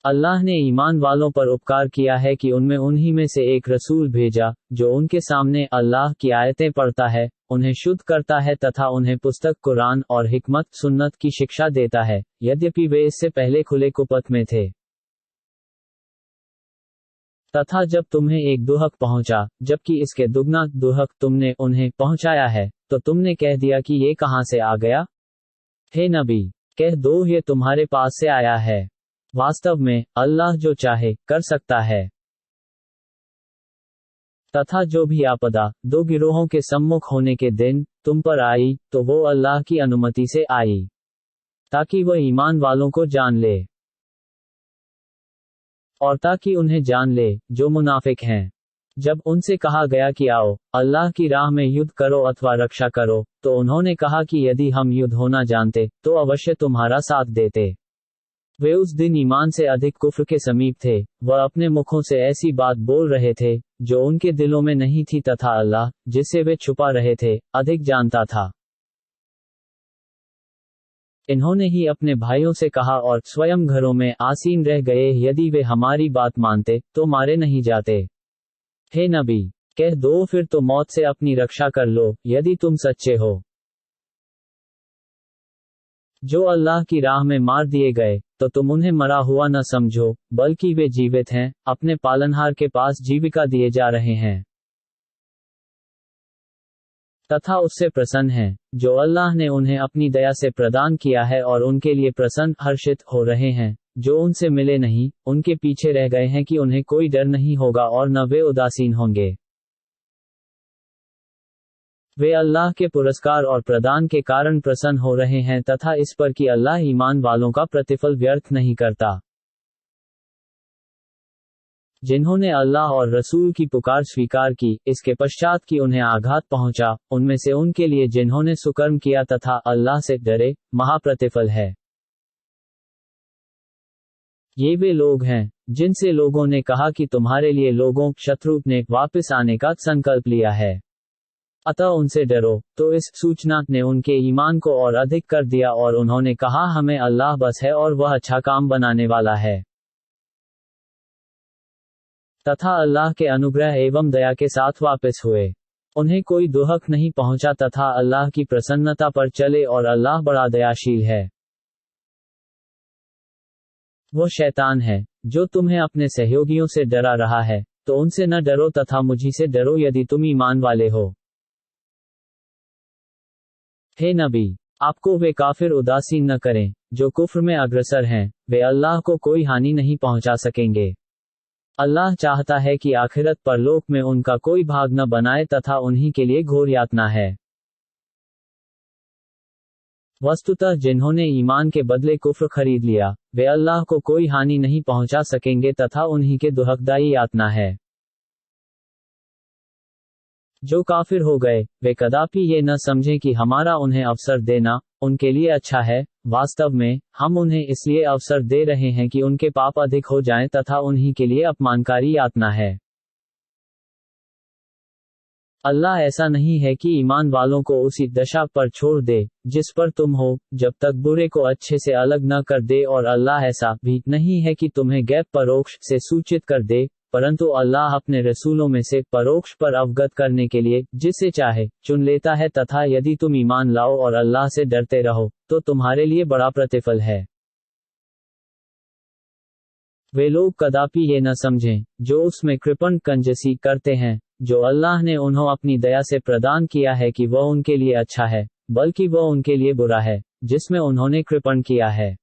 अल्लाह ने ईमान वालों पर उपकार किया है कि उनमें उन्हीं में से एक रसूल भेजा जो उनके सामने अल्लाह की आयतें पढ़ता है, उन्हें शुद्ध करता है तथा उन्हें पुस्तक कुरान और हिकमत सुन्नत की शिक्षा देता है, यद्यपि वे इससे पहले खुले कुपथ में थे। तथा जब तुम्हें एक दुहक पहुंचा जबकि इसके दुगना दुहक तुमने उन्हें पहुंचाया है, तो तुमने कह दिया कि ये कहां से आ गया? हे नबी, कह दो ये तुम्हारे पास से आया है। वास्तव में अल्लाह जो चाहे कर सकता है। तथा जो भी आपदा दो गिरोहों के सम्मुख होने के दिन तुम पर आई, तो वो अल्लाह की अनुमति से आई, ताकि वह ईमान वालों को जान ले, और ताकि उन्हें जान ले, जो मुनाफिक हैं। जब उनसे कहा गया कि आओ, अल्लाह की राह में युद्ध करो अथवा रक्षा करो, तो उन्होंने कहा कि यदि हम युद्ध होना जानते, तो अवश्य तुम्हारा साथ देते। वे उस दिन ईमान से अधिक कुफ्र के समीप थे, वह अपने मुखों से ऐसी बात बोल रहे थे, जो उनके दिलों में नहीं थी, तथा अल्लाह, जिससे वे छुपा रहे थे, अधिक जानता था। इन्होंने ही अपने भाइयों से कहा और स्वयं घरों में आसीन रह गए, यदि वे हमारी बात मानते, तो मारे नहीं जाते। हे नबी, कह दो फिर तो मौत से अपनी रक्षा कर लो, यदि तुम सच्चे हो। जो अल्लाह की राह में मार दिए गए, तो तुम उन्हें मरा हुआ न समझो, बल्कि वे जीवित हैं, अपने पालनहार के पास जीविका दिए जा रहे हैं, तथा उससे प्रसन्न हैं, जो अल्लाह ने उन्हें अपनी दया से प्रदान किया है, और उनके लिए प्रसन्न हर्षित हो रहे हैं, जो उनसे मिले नहीं, उनके पीछे रह गए हैं कि उन्हें कोई डर नहीं होगा और न वे उदासीन होंगे। वे अल्लाह के पुरस्कार और प्रदान के कारण प्रसन्न हो रहे हैं, तथा इस पर कि अल्लाह ईमान वालों का प्रतिफल व्यर्थ नहीं करता। जिन्होंने अल्लाह और रसूल की पुकार स्वीकार की, इसके पश्चात कि उन्हें आघात पहुंचा, उनमें से उनके लिए जिन्होंने सुकर्म किया तथा अल्लाह से डरे, महाप्रतिफल है। ये वे लोग हैं, जिनसे लोगों ने कहा कि तुम्हारे लिए लोगों शत्रु ने वापस आने का संकल्प लिया है, अतः उनसे डरो। तो इस सूचना ने उनके ईमान को और अधिक कर दिया, और उन्होंने कहा हमें अल्लाह बस है और वह अच्छा काम बनाने वाला है। तथा अल्लाह के अनुग्रह एवं दया के साथ वापस हुए, उन्हें कोई दुहक नहीं पहुंचा, तथा अल्लाह की प्रसन्नता पर चले, और अल्लाह बड़ा दयाशील है। वो शैतान है, जो तुम्हें अपने सहयोगियों से डरा रहा है, तो उनसे न डरो, तथा मुझी से डरो यदि तुम ईमान वाले हो। हे नबी, आपको वे काफिर उदासीन न करें, जो कुफ्र में अग्रसर हैं, वे अल्लाह को कोई हानि नहीं पहुंचा सकेंगे। अल्लाह चाहता है कि आखिरत परलोक में उनका कोई भाग न बनाए, तथा उन्हीं के लिए घोर यातना है। वस्तुतः जिन्होंने ईमान के बदले कुफ्र खरीद लिया, वे अल्लाह को कोई हानि नहीं पहुंचा सकेंगे, तथा उन्हीं के दुहकदायी यातना है। जो काफिर हो गए, वे कदापि ये न समझें कि हमारा उन्हें अवसर देना उनके लिए अच्छा है। वास्तव में हम उन्हें इसलिए अवसर दे रहे हैं कि उनके पाप अधिक हो जाएं, तथा उन्हीं के लिए अपमानकारी यातना है। अल्लाह ऐसा नहीं है कि ईमान वालों को उसी दशा पर छोड़ दे जिस पर तुम हो, जब तक बुरे को अच्छे से अलग न कर दे, और अल्लाह ऐसा भी नहीं है कि तुम्हें गैब परोक्ष से सूचित कर दे, परंतु अल्लाह अपने रसूलों में से परोक्ष पर अवगत करने के लिए जिसे चाहे चुन लेता है। तथा यदि तुम ईमान लाओ और अल्लाह से डरते रहो, तो तुम्हारे लिए बड़ा प्रतिफल है। वे लोग कदापि ये न समझें, जो उसमें कृपण कंजसी करते हैं, जो अल्लाह ने उन्हें अपनी दया से प्रदान किया है, कि वह उनके लिए अच्छा है, बल्कि वह उनके लिए बुरा है, जिसमें उन्होंने कृपण किया है।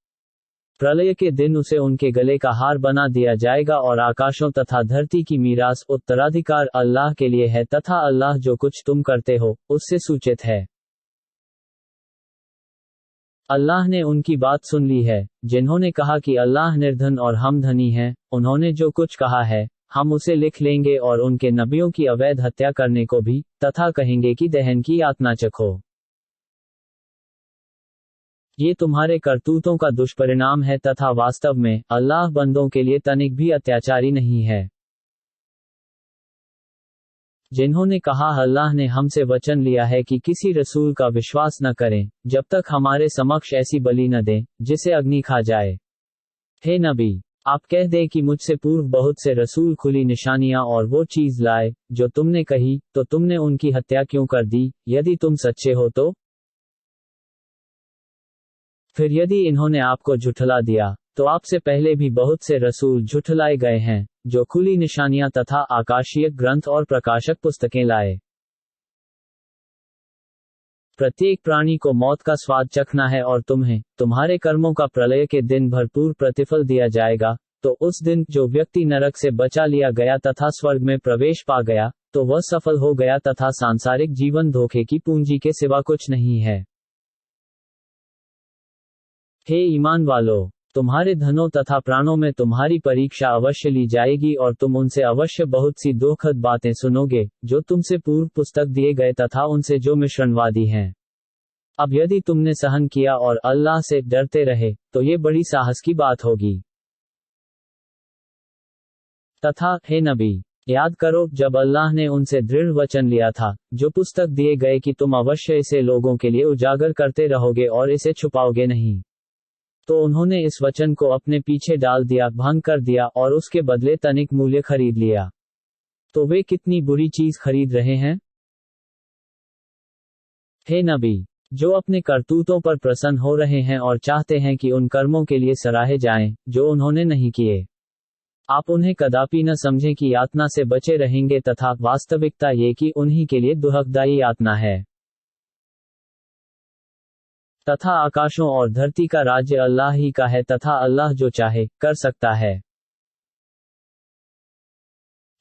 प्रलय के दिन उसे उनके गले का हार बना दिया जाएगा, और आकाशों तथा धरती की मीरास उत्तराधिकार अल्लाह के लिए है, तथा अल्लाह जो कुछ तुम करते हो, उससे सूचित है। अल्लाह ने उनकी बात सुन ली है, जिन्होंने कहा कि अल्लाह निर्धन और हम धनी हैं। उन्होंने जो कुछ कहा है, हम उसे लिख लेंगे, और उनके नबियों की अवैध हत्या करने को भी, तथा कहेंगे कि दहन की यातना चखो। ये तुम्हारे करतूतों का दुष्परिणाम है, तथा वास्तव में अल्लाह बंदों के लिए तनिक भी अत्याचारी नहीं है। जिन्होंने कहा अल्लाह ने हमसे वचन लिया है कि किसी रसूल का विश्वास न करें, जब तक हमारे समक्ष ऐसी बलि न दें, जिसे अग्नि खा जाए। हे नबी, आप कह दें कि मुझसे पूर्व बहुत से रसूल खुली निशानियां और वो चीज लाए, जो तुमने कही, तो तुमने उनकी हत्या क्यों कर दी, यदि तुम सच्चे हो तो? फिर यदि इन्होंने आपको झुठला दिया, तो आपसे पहले भी बहुत से रसूल झुठलाए गए हैं, जो खुली निशानियां तथा आकाशीय ग्रंथ और प्रकाशक पुस्तकें लाए। प्रत्येक प्राणी को मौत का स्वाद चखना है, और तुम्हें तुम्हारे कर्मों का प्रलय के दिन भरपूर प्रतिफल दिया जाएगा। तो उस दिन जो व्यक्ति नरक से बचा लिया गया तथा स्वर्ग में प्रवेश पा गया, तो वह सफल हो गया तथा सांसारिक जीवन धोखे की पूंजी के सिवा कुछ नहीं है। हे ईमान वालों, तुम्हारे धनों तथा प्राणों में तुम्हारी परीक्षा अवश्य ली जाएगी और तुम उनसे अवश्य बहुत सी दुखद बातें सुनोगे, जो तुमसे पूर्व पुस्तक दिए गए तथा उनसे जो मिश्रणवादी हैं। अब यदि तुमने सहन किया और अल्लाह से डरते रहे, तो ये बड़ी साहस की बात होगी। तथा हे नबी, याद करो जब अल्लाह ने उनसे दृढ़ वचन लिया था, जो पुस्तक दिए गए कि तुम अवश्य इसे लोगों के लिए उजागर करते रहोगे और इसे छुपाओगे नहीं। तो उन्होंने इस वचन को अपने पीछे डाल दिया, भंग कर दिया और उसके बदले तनिक मूल्य खरीद लिया। तो वे कितनी बुरी चीज खरीद रहे हैं। हे नबी, जो अपने करतूतों पर प्रसन्न हो रहे हैं और चाहते हैं कि उन कर्मों के लिए सराहे जाएं, जो उन्होंने नहीं किए, आप उन्हें कदापि न समझें कि यातना से बचे रहेंगे तथा वास्तविकता ये कि उन्हीं के लिए दुखदायी यातना है। तथा आकाशों और धरती का राज्य अल्लाह ही का है तथा अल्लाह जो चाहे कर सकता है।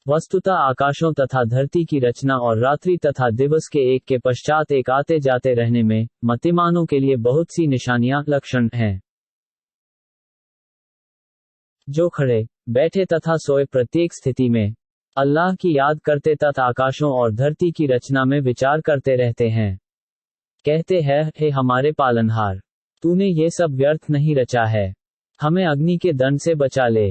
वस्तुतः आकाशों तथा धरती की रचना और रात्रि तथा दिवस के एक के पश्चात एक आते जाते रहने में मतिमानों के लिए बहुत सी निशानियां, लक्षण हैं। जो खड़े बैठे तथा सोए प्रत्येक स्थिति में अल्लाह की याद करते तथा आकाशों और धरती की रचना में विचार करते रहते हैं, कहते हैं, हे हमारे पालनहार, तूने ये सब व्यर्थ नहीं रचा है, हमें अग्नि के दंड से बचा ले।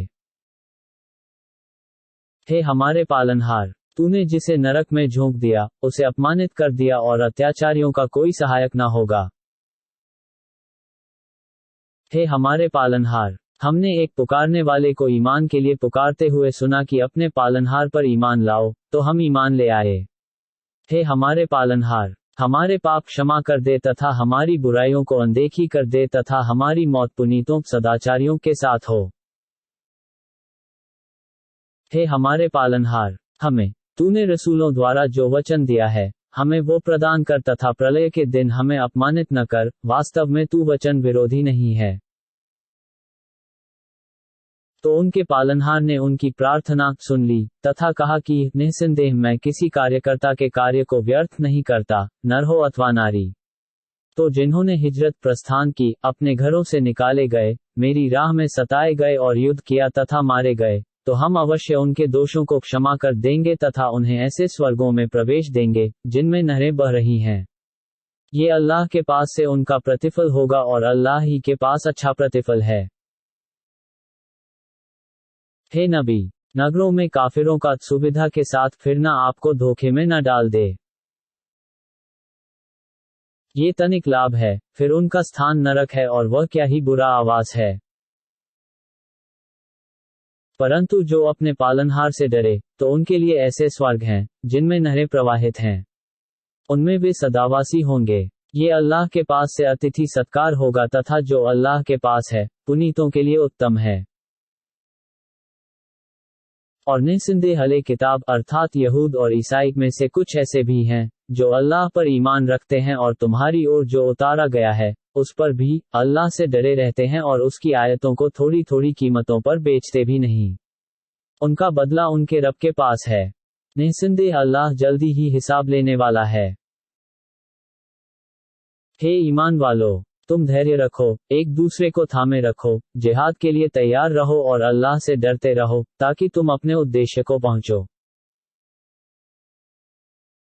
हे हमारे पालनहार, तूने जिसे नरक में झोंक दिया, उसे अपमानित कर दिया और अत्याचारियों का कोई सहायक न होगा। हे हमारे पालनहार, हमने एक पुकारने वाले को ईमान के लिए पुकारते हुए सुना कि अपने पालनहार पर ईमान लाओ, तो हम ईमान ले आए। हे हमारे पालनहार, हमारे पाप क्षमा कर दे तथा हमारी बुराइयों को अनदेखी कर दे तथा हमारी मौत पुनीतों सदाचारियों के साथ हो। हे हमारे पालनहार, हमें तूने रसूलों द्वारा जो वचन दिया है, हमें वो प्रदान कर तथा प्रलय के दिन हमें अपमानित न कर, वास्तव में तू वचन विरोधी नहीं है। तो उनके पालनहार ने उनकी प्रार्थना सुन ली तथा कहा कि निस्संदेह मैं किसी कार्यकर्ता के कार्य को व्यर्थ नहीं करता, नर हो अथवा नारी। तो जिन्होंने हिजरत प्रस्थान की, अपने घरों से निकाले गए, मेरी राह में सताए गए और युद्ध किया तथा मारे गए, तो हम अवश्य उनके दोषों को क्षमा कर देंगे तथा उन्हें ऐसे स्वर्गों में प्रवेश देंगे जिनमें नहरें बह रही हैं। ये अल्लाह के पास से उनका प्रतिफल होगा और अल्लाह ही के पास अच्छा प्रतिफल है। हे नबी, नगरों में काफिरों का सुविधा के साथ फिरना आपको धोखे में न डाल दे। ये तनिक लाभ है, फिर उनका स्थान नरक है और वह क्या ही बुरा आवास है। परंतु जो अपने पालनहार से डरे, तो उनके लिए ऐसे स्वर्ग हैं, जिनमें नहरें प्रवाहित हैं। उनमें वे सदावासी होंगे। ये अल्लाह के पास से अतिथि सत्कार होगा तथा जो अल्लाह के पास है, पुनीतों के लिए उत्तम है। और निस्संदेह अहले किताब अर्थात यहूद और ईसाई में से कुछ ऐसे भी हैं, जो अल्लाह पर ईमान रखते हैं और तुम्हारी ओर जो उतारा गया है, उस पर भी अल्लाह से डरे रहते हैं और उसकी आयतों को थोड़ी थोड़ी कीमतों पर बेचते भी नहीं। उनका बदला उनके रब के पास है। निस्संदेह अल्लाह जल्दी ही हिसाब लेने वाला है। हे ईमान वालों, तुम धैर्य रखो, एक दूसरे को थामे रखो, जिहाद के लिए तैयार रहो और अल्लाह से डरते रहो, ताकि तुम अपने उद्देश्य को पहुंचो।